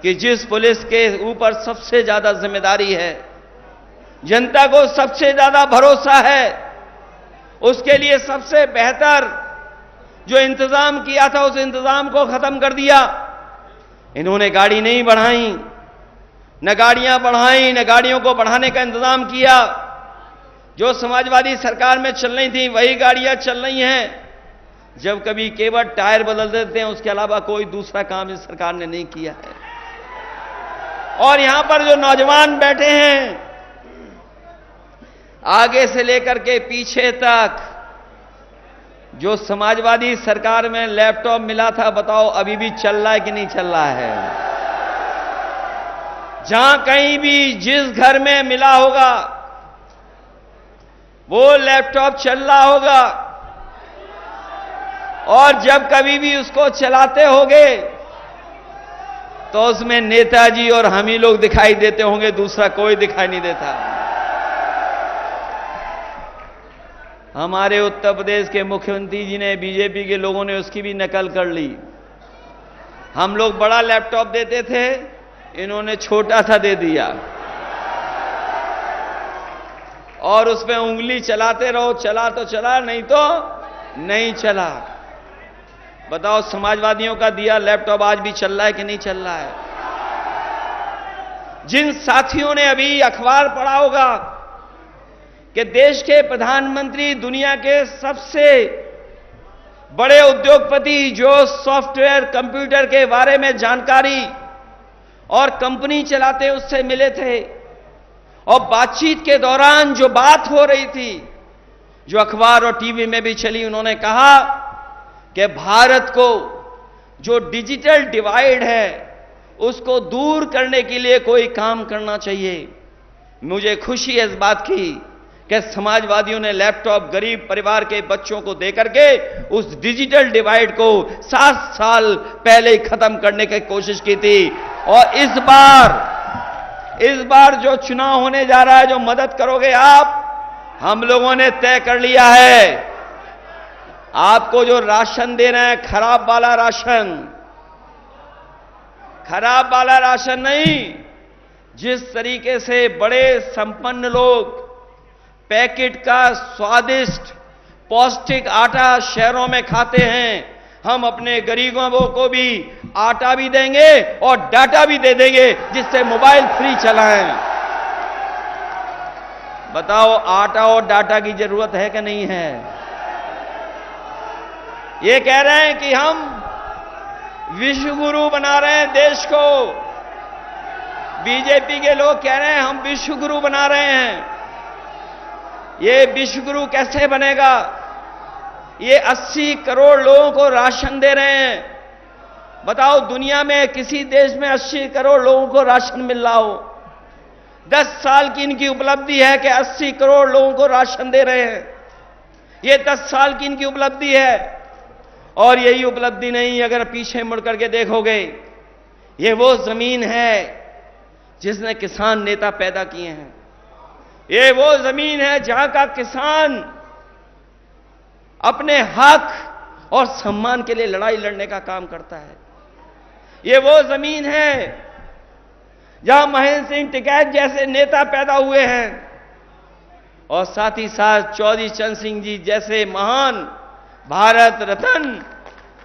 कि जिस पुलिस के ऊपर सबसे ज्यादा जिम्मेदारी है, जनता को सबसे ज्यादा भरोसा है, उसके लिए सबसे बेहतर जो इंतजाम किया था उस इंतजाम को खत्म कर दिया। इन्होंने गाड़ी नहीं बढ़ाई, न गाड़ियां बढ़ाई, न गाड़ियों को बढ़ाने का इंतजाम किया। जो समाजवादी सरकार में चल रही थी वही गाड़ियां चल रही हैं। जब कभी केवल टायर बदल देते हैं, उसके अलावा कोई दूसरा काम इस सरकार ने नहीं किया है। और यहां पर जो नौजवान बैठे हैं, आगे से लेकर के पीछे तक, जो समाजवादी सरकार में लैपटॉप मिला था, बताओ अभी भी चल रहा है कि नहीं चल रहा है? जहां कहीं भी जिस घर में मिला होगा वो लैपटॉप चल रहा होगा। और जब कभी भी उसको चलाते होगे तो उसमें नेताजी और हम ही लोग दिखाई देते होंगे, दूसरा कोई दिखाई नहीं देता। हमारे उत्तर प्रदेश के मुख्यमंत्री जी ने, बीजेपी के लोगों ने उसकी भी नकल कर ली। हम लोग बड़ा लैपटॉप देते थे, इन्होंने छोटा सा दे दिया और उसमें उंगली चलाते रहो, चला तो चला, नहीं तो नहीं चला। बताओ समाजवादियों का दिया लैपटॉप आज भी चल रहा है कि नहीं चल रहा है? जिन साथियों ने अभी अखबार पढ़ा होगा कि देश के प्रधानमंत्री दुनिया के सबसे बड़े उद्योगपति जो सॉफ्टवेयर कंप्यूटर के बारे में जानकारी और कंपनी चलाते उससे मिले थे, और बातचीत के दौरान जो बात हो रही थी, जो अखबार और टीवी में भी चली, उन्होंने कहा कि भारत को जो डिजिटल डिवाइड है उसको दूर करने के लिए कोई काम करना चाहिए। मुझे खुशी है इस बात की कि समाजवादियों ने लैपटॉप गरीब परिवार के बच्चों को देकर के उस डिजिटल डिवाइड को 7 साल पहले ही खत्म करने की कोशिश की थी। और इस बार जो चुनाव होने जा रहा है, जो मदद करोगे आप, हम लोगों ने तय कर लिया है आपको जो राशन देना है, खराब वाला राशन नहीं। जिस तरीके से बड़े संपन्न लोग पैकेट का स्वादिष्ट पौष्टिक आटा शहरों में खाते हैं, हम अपने गरीबों को भी आटा भी देंगे और डाटा भी दे देंगे जिससे मोबाइल फ्री चलाएं। बताओ, आटा और डाटा की जरूरत है कि नहीं है? ये कह रहे हैं कि हम विश्व गुरु बना रहे हैं देश को। बीजेपी के लोग कह रहे हैं हम विश्व गुरु बना रहे हैं। ये विश्व गुरु कैसे बनेगा? ये 80 करोड़ लोगों को राशन दे रहे हैं। बताओ, दुनिया में किसी देश में 80 करोड़ लोगों को राशन मिल रहा हो? 10 साल की इनकी उपलब्धि है कि 80 करोड़ लोगों को राशन दे रहे हैं। ये 10 साल की इनकी उपलब्धि है। और यही उपलब्धि नहीं, अगर पीछे मुड़ करके देखोगे, ये वो जमीन है जिसने किसान नेता पैदा किए हैं। ये वो जमीन है जहां का किसान अपने हक और सम्मान के लिए लड़ाई लड़ने का काम करता है। ये वो जमीन है जहां महेंद्र सिंह टिकैत जैसे नेता पैदा हुए हैं, और साथ ही साथ चौधरी चरण सिंह जी जैसे महान भारत रत्न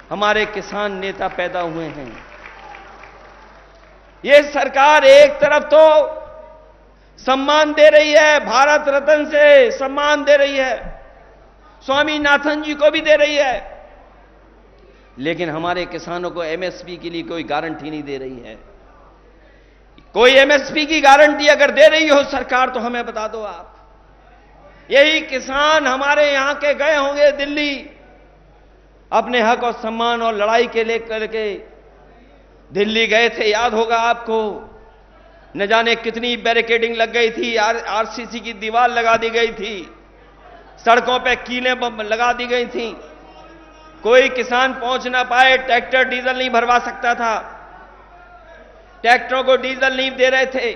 हमारे किसान नेता पैदा हुए हैं। ये सरकार एक तरफ तो सम्मान दे रही है, भारत रत्न से सम्मान दे रही है, स्वामीनाथन जी को भी दे रही है, लेकिन हमारे किसानों को एमएसपी के लिए कोई गारंटी नहीं दे रही है। कोई एमएसपी की गारंटी अगर दे रही हो सरकार तो हमें बता दो आप। यही किसान हमारे यहां के गए होंगे दिल्ली अपने हक और सम्मान और लड़ाई के लेकर के दिल्ली गए थे, याद होगा आपको। न जाने कितनी बैरिकेडिंग लग गई थी, आरसीसी की दीवार लगा दी गई थी, सड़कों पे कीलें लगा दी गई थी, कोई किसान पहुंच ना पाए, ट्रैक्टर डीजल नहीं भरवा सकता था, ट्रैक्टरों को डीजल नहीं दे रहे थे,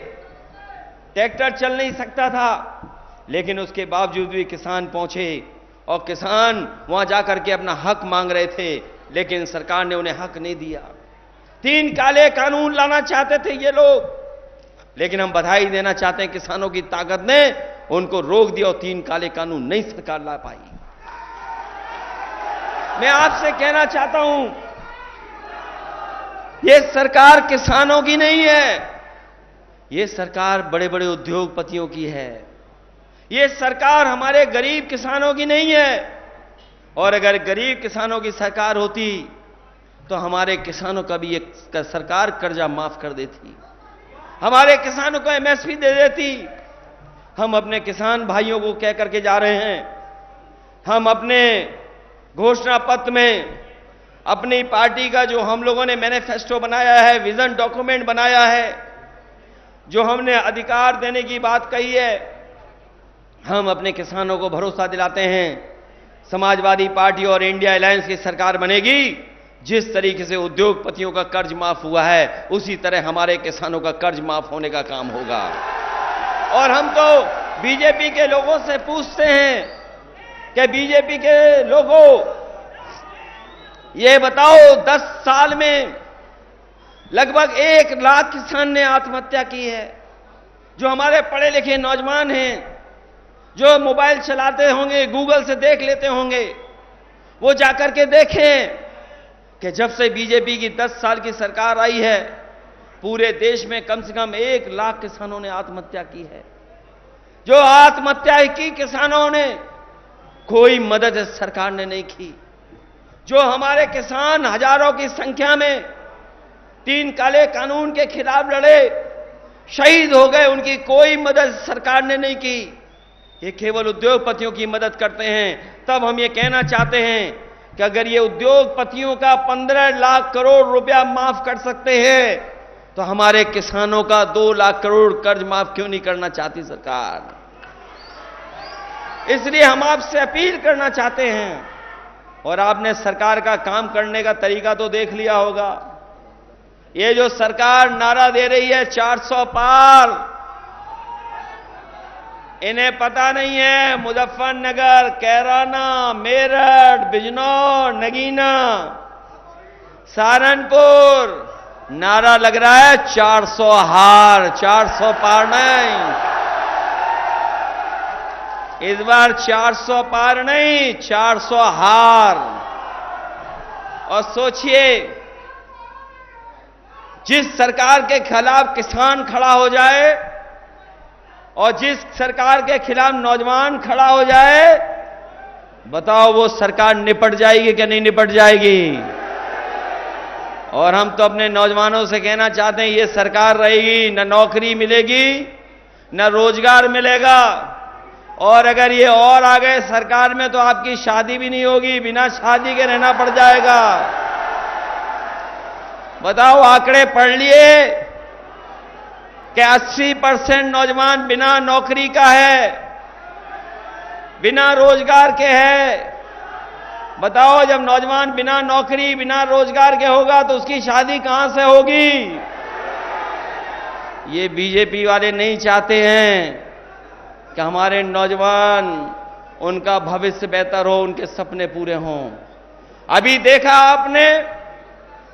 ट्रैक्टर चल नहीं सकता था, लेकिन उसके बावजूद भी किसान पहुंचे और किसान वहां जाकर के अपना हक मांग रहे थे, लेकिन सरकार ने उन्हें हक नहीं दिया। 3 काले कानून लाना चाहते थे ये लोग, लेकिन हम बधाई देना चाहते हैं किसानों की ताकत ने उनको रोक दिया और 3 काले कानून नहीं सरकार ला पाई। मैं आपसे कहना चाहता हूं, ये सरकार किसानों की नहीं है, ये सरकार बड़े बड़े उद्योगपतियों की है। ये सरकार हमारे गरीब किसानों की नहीं है। और अगर गरीब किसानों की सरकार होती तो हमारे किसानों का भी एक सरकार कर्जा माफ कर देती, हमारे किसानों को एमएसपी दे देती। हम अपने किसान भाइयों को कह करके जा रहे हैं, हम अपने घोषणा पत्र में अपनी पार्टी का जो हम लोगों ने मैनिफेस्टो बनाया है, विजन डॉक्यूमेंट बनाया है, जो हमने अधिकार देने की बात कही है, हम अपने किसानों को भरोसा दिलाते हैं समाजवादी पार्टी और इंडिया अलायंस की सरकार बनेगी। जिस तरीके से उद्योगपतियों का कर्ज माफ हुआ है, उसी तरह हमारे किसानों का कर्ज माफ होने का काम होगा। और हम तो बीजेपी के लोगों से पूछते हैं कि बीजेपी के लोगों, ये बताओ 10 साल में लगभग 1 लाख किसान ने आत्महत्या की है। जो हमारे पढ़े लिखे नौजवान हैं, जो मोबाइल चलाते होंगे, गूगल से देख लेते होंगे, वो जाकर के देखें कि जब से बीजेपी की 10 साल की सरकार आई है, पूरे देश में कम से कम 1 लाख किसानों ने आत्महत्या की है। जो आत्महत्या की किसानों ने, कोई मदद सरकार ने नहीं की। जो हमारे किसान हजारों की संख्या में 3 काले कानून के खिलाफ लड़े, शहीद हो गए, उनकी कोई मदद सरकार ने नहीं की। ये केवल उद्योगपतियों की मदद करते हैं। तब हम ये कहना चाहते हैं कि अगर ये उद्योगपतियों का 15 लाख करोड़ रुपया माफ कर सकते हैं, तो हमारे किसानों का 2 लाख करोड़ कर्ज माफ क्यों नहीं करना चाहती सरकार? इसलिए हम आपसे अपील करना चाहते हैं, और आपने सरकार का काम करने का तरीका तो देख लिया होगा। ये जो सरकार नारा दे रही है 400 पार, इन्हें पता नहीं है मुजफ्फरनगर, कैराना, मेरठ, बिजनौर, नगीना, सहारनपुर नारा लग रहा है 400 हार, 400 पार नहीं। इस बार 400 पार नहीं, 400 हार। और सोचिए, जिस सरकार के खिलाफ किसान खड़ा हो जाए और जिस सरकार के खिलाफ नौजवान खड़ा हो जाए, बताओ वो सरकार निपट जाएगी कि नहीं निपट जाएगी? और हम तो अपने नौजवानों से कहना चाहते हैं, ये सरकार रहेगी न नौकरी मिलेगी न रोजगार मिलेगा, और अगर ये और आ गए सरकार में तो आपकी शादी भी नहीं होगी, बिना शादी के रहना पड़ जाएगा। बताओ, आंकड़े पढ़ लिए कि 80% नौजवान बिना नौकरी का है, बिना रोजगार के है। बताओ, जब नौजवान बिना नौकरी बिना रोजगार के होगा तो उसकी शादी कहां से होगी? ये बीजेपी वाले नहीं चाहते हैं कि हमारे नौजवान, उनका भविष्य बेहतर हो, उनके सपने पूरे हों। अभी देखा आपने,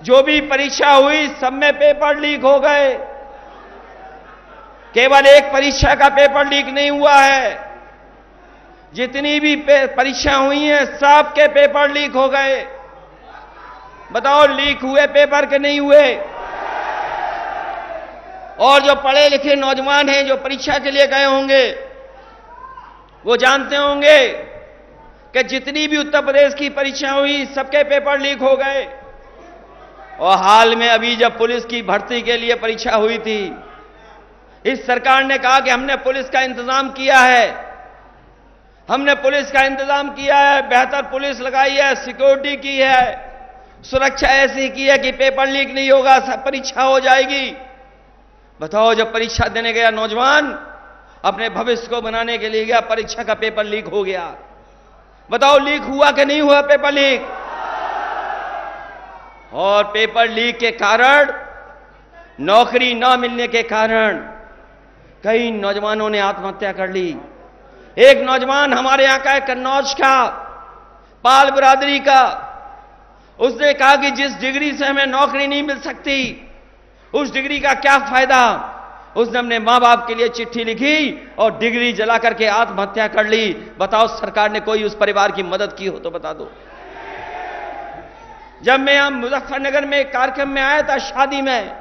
जो भी परीक्षा हुई सब में पेपर लीक हो गए। केवल एक परीक्षा का पेपर लीक नहीं हुआ है, जितनी भी परीक्षा हुई हैं सब के पेपर लीक हो गए। बताओ, लीक हुए पेपर के नहीं हुए? और जो पढ़े लिखे नौजवान हैं जो परीक्षा के लिए गए होंगे, वो जानते होंगे कि जितनी भी उत्तर प्रदेश की परीक्षा हुई सबके पेपर लीक हो गए। और हाल में अभी जब पुलिस की भर्ती के लिए परीक्षा हुई थी, इस सरकार ने कहा कि हमने पुलिस का इंतजाम किया है, हमने पुलिस का इंतजाम किया है, बेहतर पुलिस लगाई है, सिक्योरिटी की है, सुरक्षा ऐसी की है कि पेपर लीक नहीं होगा, सब परीक्षा हो जाएगी। बताओ, जब परीक्षा देने गया नौजवान, अपने भविष्य को बनाने के लिए गया, परीक्षा का पेपर लीक हो गया। बताओ, लीक हुआ कि नहीं हुआ पेपर लीक? और पेपर लीक के कारण, नौकरी न मिलने के कारण कई नौजवानों ने आत्महत्या कर ली। एक नौजवान हमारे यहां का है, कन्नौज का, पाल बिरादरी का, उसने कहा कि जिस डिग्री से हमें नौकरी नहीं मिल सकती, उस डिग्री का क्या फायदा। उसने अपने मां बाप के लिए चिट्ठी लिखी और डिग्री जला करके आत्महत्या कर ली। बताओ, सरकार ने कोई उस परिवार की मदद की हो तो बता दो। जब मैं यहां मुजफ्फरनगर में एक कार्यक्रम में आया था, शादी में,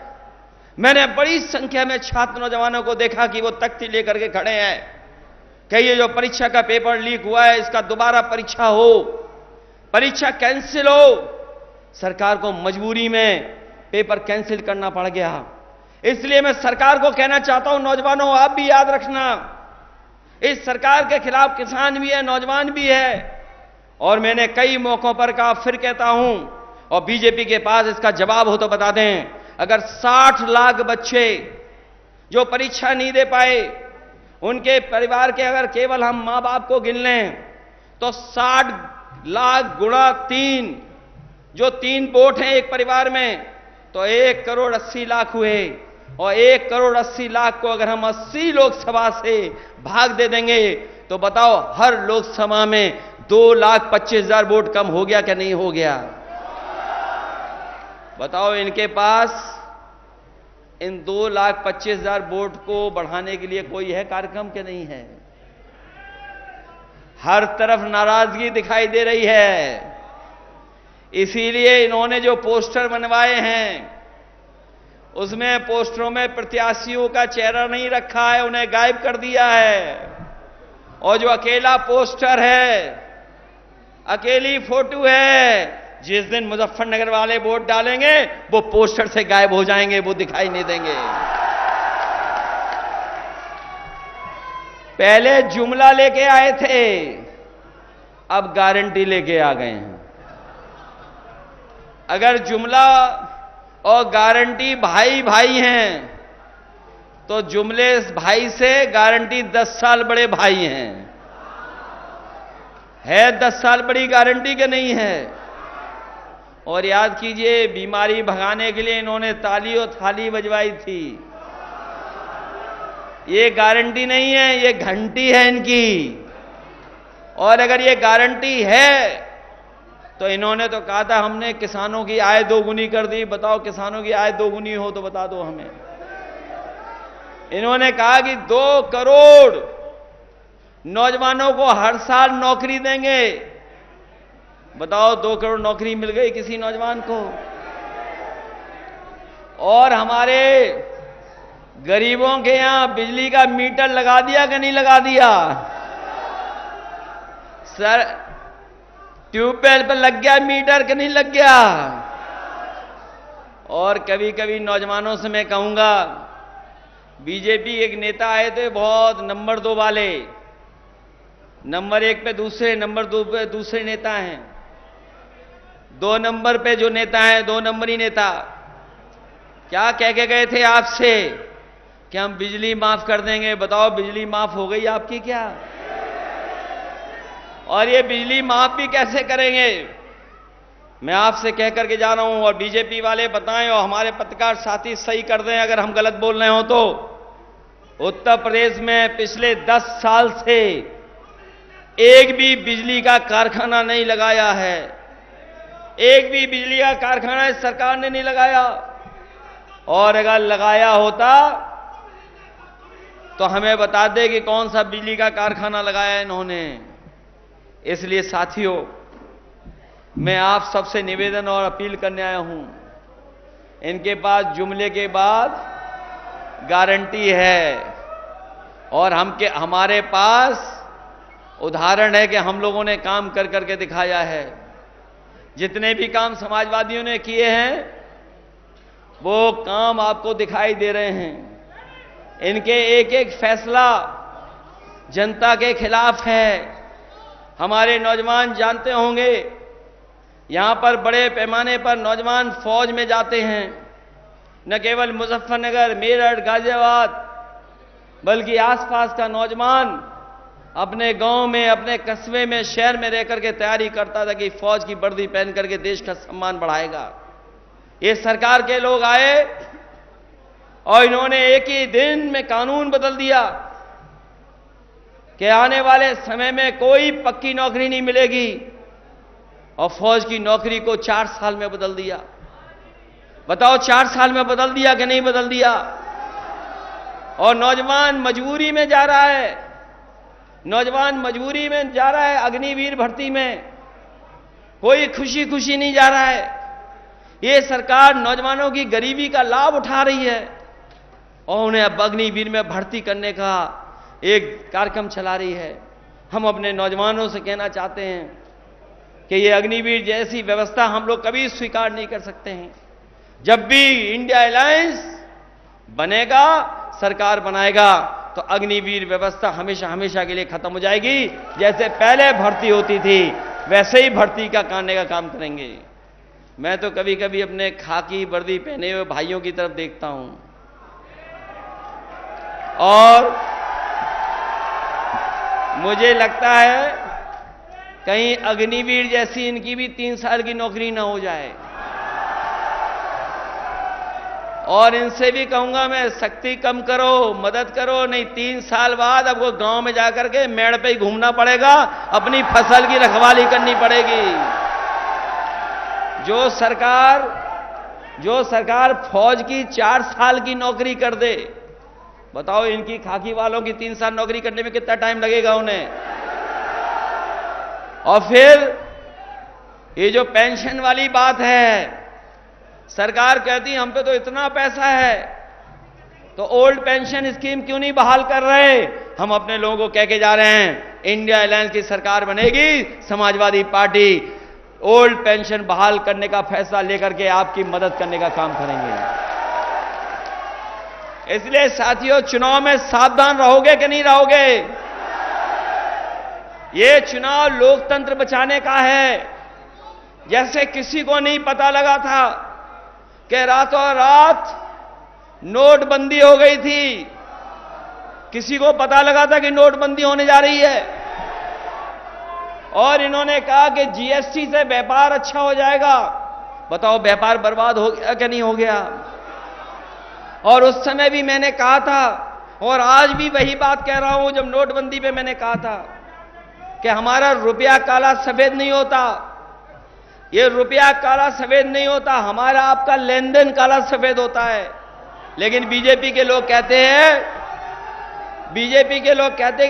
मैंने बड़ी संख्या में छात्र नौजवानों को देखा कि वो तख्ती लेकर के खड़े हैं कि ये जो परीक्षा का पेपर लीक हुआ है, इसका दोबारा परीक्षा हो, परीक्षा कैंसिल हो। सरकार को मजबूरी में पेपर कैंसिल करना पड़ गया। इसलिए मैं सरकार को कहना चाहता हूं, नौजवानों, आप भी याद रखना, इस सरकार के खिलाफ किसान भी है, नौजवान भी है। और मैंने कई मौकों पर कहा, फिर कहता हूं, और बीजेपी के पास इसका जवाब हो तो बता दें, अगर 60 लाख बच्चे जो परीक्षा नहीं दे पाए, उनके परिवार के अगर केवल हम मां बाप को गिन लें तो 60 लाख गुणा 3, जो 3 वोट हैं एक परिवार में, तो 1 करोड़ 80 लाख हुए। और 1 करोड़ 80 लाख को अगर हम 80 लोकसभा से भाग दे देंगे तो बताओ, हर लोकसभा में 2,25,000 वोट कम हो गया क्या नहीं हो गया? बताओ, इनके पास इन 2,25,000 वोट को बढ़ाने के लिए कोई है कार्यक्रम के नहीं है? हर तरफ नाराजगी दिखाई दे रही है। इसीलिए इन्होंने जो पोस्टर बनवाए हैं, उसमें पोस्टरों में प्रत्याशियों का चेहरा नहीं रखा है, उन्हें गायब कर दिया है। और जो अकेला पोस्टर है, अकेली फोटो है, जिस दिन मुजफ्फरनगर वाले वोट डालेंगे वो पोस्टर से गायब हो जाएंगे, वो दिखाई नहीं देंगे। पहले जुमला लेके आए थे, अब गारंटी लेके आ गए हैं। अगर जुमला और गारंटी भाई भाई हैं तो जुमले भाई से गारंटी 10 साल बड़े भाई हैं। है 10 साल बड़ी गारंटी के नहीं है? और याद कीजिए, बीमारी भगाने के लिए इन्होंने ताली और थाली बजवाई थी। ये गारंटी नहीं है, ये घंटी है इनकी। और अगर ये गारंटी है तो इन्होंने तो कहा था हमने किसानों की आय दोगुनी कर दी। बताओ, किसानों की आय दोगुनी हो तो बता दो हमें। इन्होंने कहा कि 2 करोड़ नौजवानों को हर साल नौकरी देंगे। बताओ, 2 करोड़ नौकरी मिल गई किसी नौजवान को? और हमारे गरीबों के यहां बिजली का मीटर लगा दिया कि नहीं लगा दिया? सर, ट्यूबवेल पर लग गया मीटर कि नहीं लग गया? और कभी कभी नौजवानों से मैं कहूंगा, बीजेपी एक नेता आए थे बहुत नंबर 2 वाले, नंबर 1 पे दूसरे, नंबर 2 पे दूसरे नेता हैं। 2 नंबर पे जो नेता हैं, 2 नंबरी नेता, क्या कह के गए थे आपसे कि हम बिजली माफ कर देंगे? बताओ, बिजली माफ हो गई आपकी क्या? और ये बिजली माफ भी कैसे करेंगे? मैं आपसे कह करके जा रहा हूं, और बीजेपी वाले बताएं और हमारे पत्रकार साथी सही कर दें अगर हम गलत बोल रहे हो तो। उत्तर प्रदेश में पिछले 10 साल से एक भी बिजली का कारखाना नहीं लगाया है। एक भी बिजली का कारखाना इस सरकार ने नहीं लगाया। और अगर लगाया होता तो हमें बता दे कि कौन सा बिजली का कारखाना लगाया इन्होंने। इसलिए साथियों, मैं आप सबसे निवेदन और अपील करने आया हूं, इनके पास जुमले के बाद गारंटी है, और हमारे पास उदाहरण है कि हम लोगों ने काम कर करके दिखाया है। जितने भी काम समाजवादियों ने किए हैं वो काम आपको दिखाई दे रहे हैं। इनके एक एक फैसला जनता के खिलाफ है। हमारे नौजवान जानते होंगे, यहां पर बड़े पैमाने पर नौजवान फौज में जाते हैं। न केवल मुजफ्फरनगर, मेरठ, गाजियाबाद, बल्कि आसपास का नौजवान अपने गांव में, अपने कस्बे में, शहर में रह करके तैयारी करता था कि फौज की वर्दी पहन करके देश का सम्मान बढ़ाएगा। ये सरकार के लोग आए और इन्होंने एक ही दिन में कानून बदल दिया कि आने वाले समय में कोई पक्की नौकरी नहीं मिलेगी, और फौज की नौकरी को 4 साल में बदल दिया। बताओ, 4 साल में बदल दिया कि नहीं बदल दिया? और नौजवान मजबूरी में जा रहा है, नौजवान मजबूरी में जा रहा है अग्निवीर भर्ती में, कोई खुशी खुशी नहीं जा रहा है। ये सरकार नौजवानों की गरीबी का लाभ उठा रही है और उन्हें अब अग्निवीर में भर्ती करने का एक कार्यक्रम चला रही है। हम अपने नौजवानों से कहना चाहते हैं कि ये अग्निवीर जैसी व्यवस्था हम लोग कभी स्वीकार नहीं कर सकते हैं। जब भी इंडिया अलायंस बनेगा, सरकार बनाएगा, तो अग्निवीर व्यवस्था हमेशा हमेशा के लिए खत्म हो जाएगी। जैसे पहले भर्ती होती थी वैसे ही भर्ती का करने का काम करेंगे। मैं तो कभी कभी अपने खाकी वर्दी पहने हुए भाइयों की तरफ देखता हूं और मुझे लगता है कहीं अग्निवीर जैसी इनकी भी 3 साल की नौकरी ना हो जाए। और इनसे भी कहूंगा मैं, सख्ती कम करो, मदद करो, नहीं 3 साल बाद अब वो गांव में जाकर के मेड़ पे ही घूमना पड़ेगा, अपनी फसल की रखवाली करनी पड़ेगी। जो सरकार फौज की 4 साल की नौकरी कर दे, बताओ इनकी खाकी वालों की 3 साल नौकरी करने में कितना टाइम लगेगा उन्हें। और फिर ये जो पेंशन वाली बात है, सरकार कहती हम पे तो इतना पैसा है, तो ओल्ड पेंशन स्कीम क्यों नहीं बहाल कर रहे? हम अपने लोगों को कह के जा रहे हैं, इंडिया अलायंस की सरकार बनेगी, समाजवादी पार्टी ओल्ड पेंशन बहाल करने का फैसला लेकर के आपकी मदद करने का काम करेंगे। इसलिए साथियों, चुनाव में सावधान रहोगे कि नहीं रहोगे? ये चुनाव लोकतंत्र बचाने का है। जैसे किसी को नहीं पता लगा था कि रातों रात नोटबंदी हो गई थी। किसी को पता लगा था कि नोटबंदी होने जा रही है? और इन्होंने कहा कि जीएसटी से व्यापार अच्छा हो जाएगा। बताओ, व्यापार बर्बाद हो गया कि नहीं हो गया? और उस समय भी मैंने कहा था, और आज भी वही बात कह रहा हूं, जब नोटबंदी पे मैंने कहा था कि हमारा रुपया काला सफेद नहीं होता। ये रुपया काला सफेद नहीं होता, हमारा आपका लेन देन काला सफेद होता है। लेकिन बीजेपी के लोग कहते हैं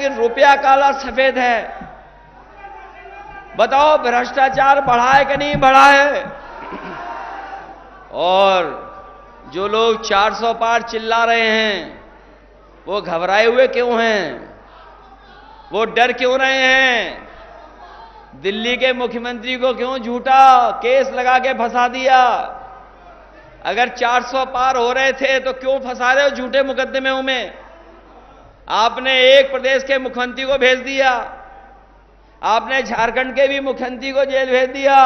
कि रुपया काला सफेद है। बताओ, भ्रष्टाचार बढ़ा है कि नहीं बढ़ा है? और जो लोग 400 पार चिल्ला रहे हैं, वो घबराए हुए क्यों हैं? वो डर क्यों रहे हैं? दिल्ली के मुख्यमंत्री को क्यों झूठा केस लगा के फंसा दिया? अगर 400 पार हो रहे थे तो क्यों फंसा रहे हो झूठे मुकदमे में? आपने एक प्रदेश के मुख्यमंत्री को भेज दिया, आपने झारखंड के भी मुख्यमंत्री को जेल भेज दिया।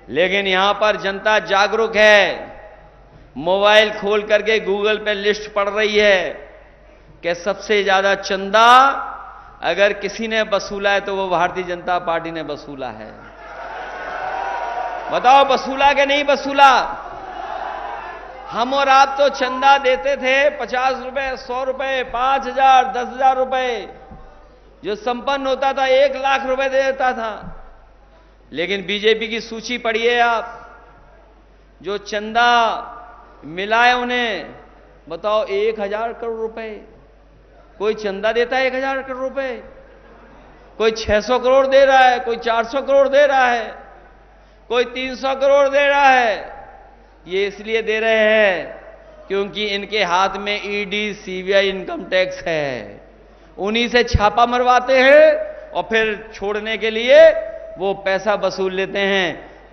लेकिन यहां पर जनता जागरूक है, मोबाइल खोल करके गूगल पे लिस्ट पढ़ रही है कि सबसे ज्यादा चंदा अगर किसी ने वसूला है तो वो भारतीय जनता पार्टी ने वसूला है। बताओ, वसूला कि नहीं वसूला? हम और आप तो चंदा देते थे 50 रुपए, 100 रुपए, 5,000, 10,000 रुपए। जो संपन्न होता था 1 लाख रुपए दे देता था। लेकिन बीजेपी की सूची पढ़िए आप, जो चंदा मिला है उन्हें, बताओ 1,000 करोड़ रुपए। कोई चंदा देता है 1,000 करोड़ रुपए, कोई 600 करोड़ दे रहा है, कोई 400 करोड़ दे रहा है, कोई 300 करोड़ दे रहा है। ये इसलिए दे रहे हैं क्योंकि इनके हाथ में ईडी, सीबीआई, इनकम टैक्स है। उन्हीं से छापा मरवाते हैं और फिर छोड़ने के लिए वो पैसा वसूल लेते हैं।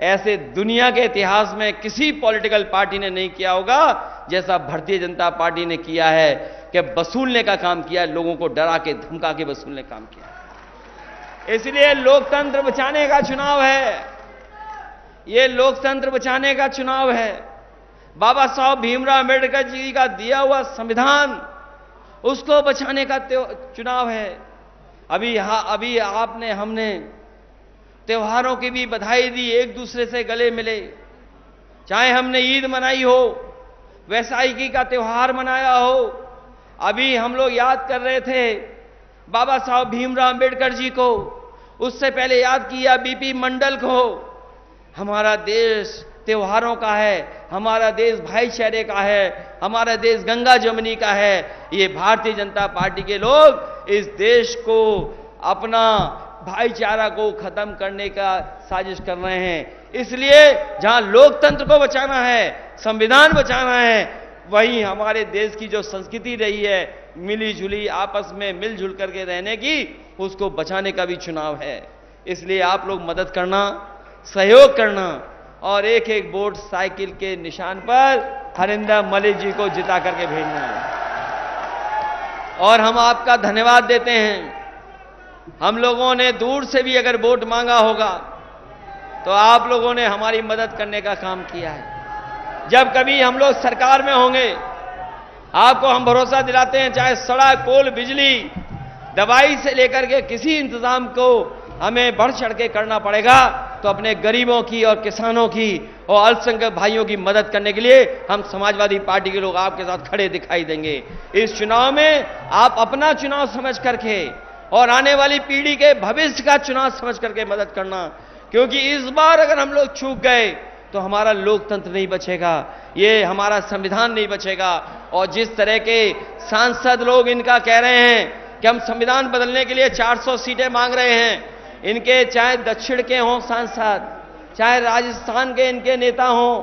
ऐसे दुनिया के इतिहास में किसी पॉलिटिकल पार्टी ने नहीं किया होगा जैसा भारतीय जनता पार्टी ने किया है, कि वसूलने का काम किया है, लोगों को डरा के धमका के वसूलने का काम किया है। इसलिए लोकतंत्र बचाने का चुनाव है, ये लोकतंत्र बचाने का चुनाव है। बाबा साहब भीमराव अंबेडकर जी का दिया हुआ संविधान, उसको बचाने का चुनाव है। अभी आपने, हमने त्योहारों की भी बधाई दी, एक दूसरे से गले मिले। चाहे हमने ईद मनाई हो, वैसाखी का त्योहार मनाया हो। अभी हम लोग याद कर रहे थे बाबा साहब भीमराव अंबेडकर जी को, उससे पहले याद किया बीपी मंडल को। हमारा देश त्योहारों का है, हमारा देश भाईचारे का है, हमारा देश गंगा जमुनी का है। ये भारतीय जनता पार्टी के लोग इस देश को, अपना भाईचारा को खत्म करने का साजिश कर रहे हैं। इसलिए जहां लोकतंत्र को बचाना है, संविधान बचाना है, वहीं हमारे देश की जो संस्कृति रही है मिली जुली, आपस में मिलजुल करके रहने की, उसको बचाने का भी चुनाव है। इसलिए आप लोग मदद करना, सहयोग करना और एक एक वोट साइकिल के निशान पर हरिंदर मलिक जी को जिता करके भेजना है। और हम आपका धन्यवाद देते हैं। हम लोगों ने दूर से भी अगर वोट मांगा होगा तो आप लोगों ने हमारी मदद करने का काम किया है। जब कभी हम लोग सरकार में होंगे, आपको हम भरोसा दिलाते हैं, चाहे सड़क, पुल, बिजली, दवाई से लेकर के किसी इंतजाम को हमें बढ़ चढ़ के करना पड़ेगा, तो अपने गरीबों की और किसानों की और अल्पसंख्यक भाइयों की मदद करने के लिए हम समाजवादी पार्टी के लोग आपके साथ खड़े दिखाई देंगे। इस चुनाव में आप अपना चुनाव समझ करके और आने वाली पीढ़ी के भविष्य का चुनाव समझ करके मदद करना, क्योंकि इस बार अगर हम लोग चूक गए तो हमारा लोकतंत्र नहीं बचेगा, ये हमारा संविधान नहीं बचेगा। और जिस तरह के सांसद लोग इनका कह रहे हैं कि हम संविधान बदलने के लिए 400 सीटें मांग रहे हैं, इनके चाहे दक्षिण के हों सांसद, चाहे राजस्थान के इनके नेता हों,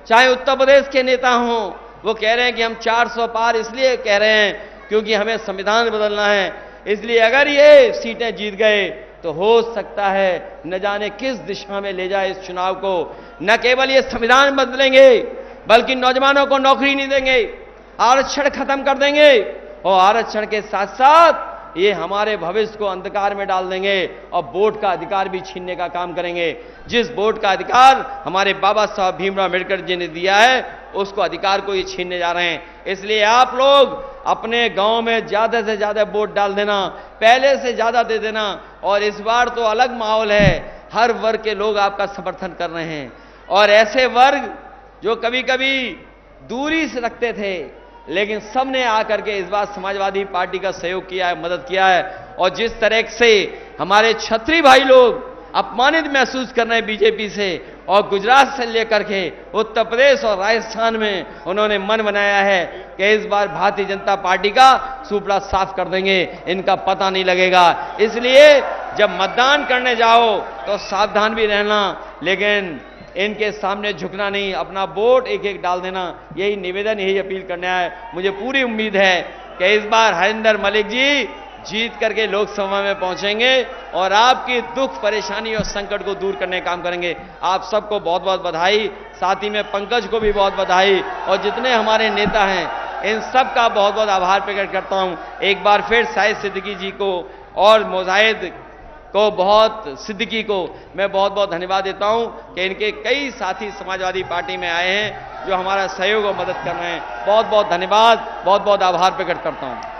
चाहे उत्तर प्रदेश के नेता हों, वो कह रहे हैं कि हम 400 पार इसलिए कह रहे हैं क्योंकि हमें संविधान बदलना है। इसलिए अगर ये सीटें जीत गए तो हो सकता है न जाने किस दिशा में ले जाए इस चुनाव को। न केवल ये संविधान बदलेंगे बल्कि नौजवानों को नौकरी नहीं देंगे, आरक्षण खत्म कर देंगे और आरक्षण के साथ साथ ये हमारे भविष्य को अंधकार में डाल देंगे और वोट का अधिकार भी छीनने का काम करेंगे। जिस वोट का अधिकार हमारे बाबा साहब भीमराव अम्बेडकर जी ने दिया है उसको अधिकार को ये छीनने जा रहे हैं। इसलिए आप लोग अपने गांव में ज्यादा से ज्यादा वोट डाल देना, पहले से ज्यादा दे देना। और इस बार तो अलग माहौल है, हर वर्ग के लोग आपका समर्थन कर रहे हैं और ऐसे वर्ग जो कभी कभी दूरी से रखते थे लेकिन सबने आकर के इस बार समाजवादी पार्टी का सहयोग किया है, मदद किया है। और जिस तरह से हमारे क्षत्रिय भाई लोग अपमानित महसूस कर रहे हैं बीजेपी से और गुजरात से लेकर के उत्तर प्रदेश और राजस्थान में उन्होंने मन बनाया है कि इस बार भारतीय जनता पार्टी का सुपड़ा साफ कर देंगे, इनका पता नहीं लगेगा। इसलिए जब मतदान करने जाओ तो सावधान भी रहना, लेकिन इनके सामने झुकना नहीं, अपना वोट एक एक डाल देना। यही निवेदन, यही अपील करने आए। मुझे पूरी उम्मीद है कि इस बार हरिंदर मलिक जी जीत करके लोकसभा में पहुंचेंगे और आपकी दुख, परेशानी और संकट को दूर करने का काम करेंगे। आप सबको बहुत बहुत बधाई, साथ ही में पंकज को भी बहुत बधाई और जितने हमारे नेता हैं इन सब का बहुत बहुत आभार प्रकट करता हूं। एक बार फिर शाहिद सिद्दीकी जी को और मुजाहिद को सिद्दीकी को मैं बहुत बहुत धन्यवाद देता हूं कि इनके कई साथी समाजवादी पार्टी में आए हैं जो हमारा सहयोग और मदद कर रहे हैं। बहुत बहुत धन्यवाद, बहुत बहुत आभार प्रकट करता हूं।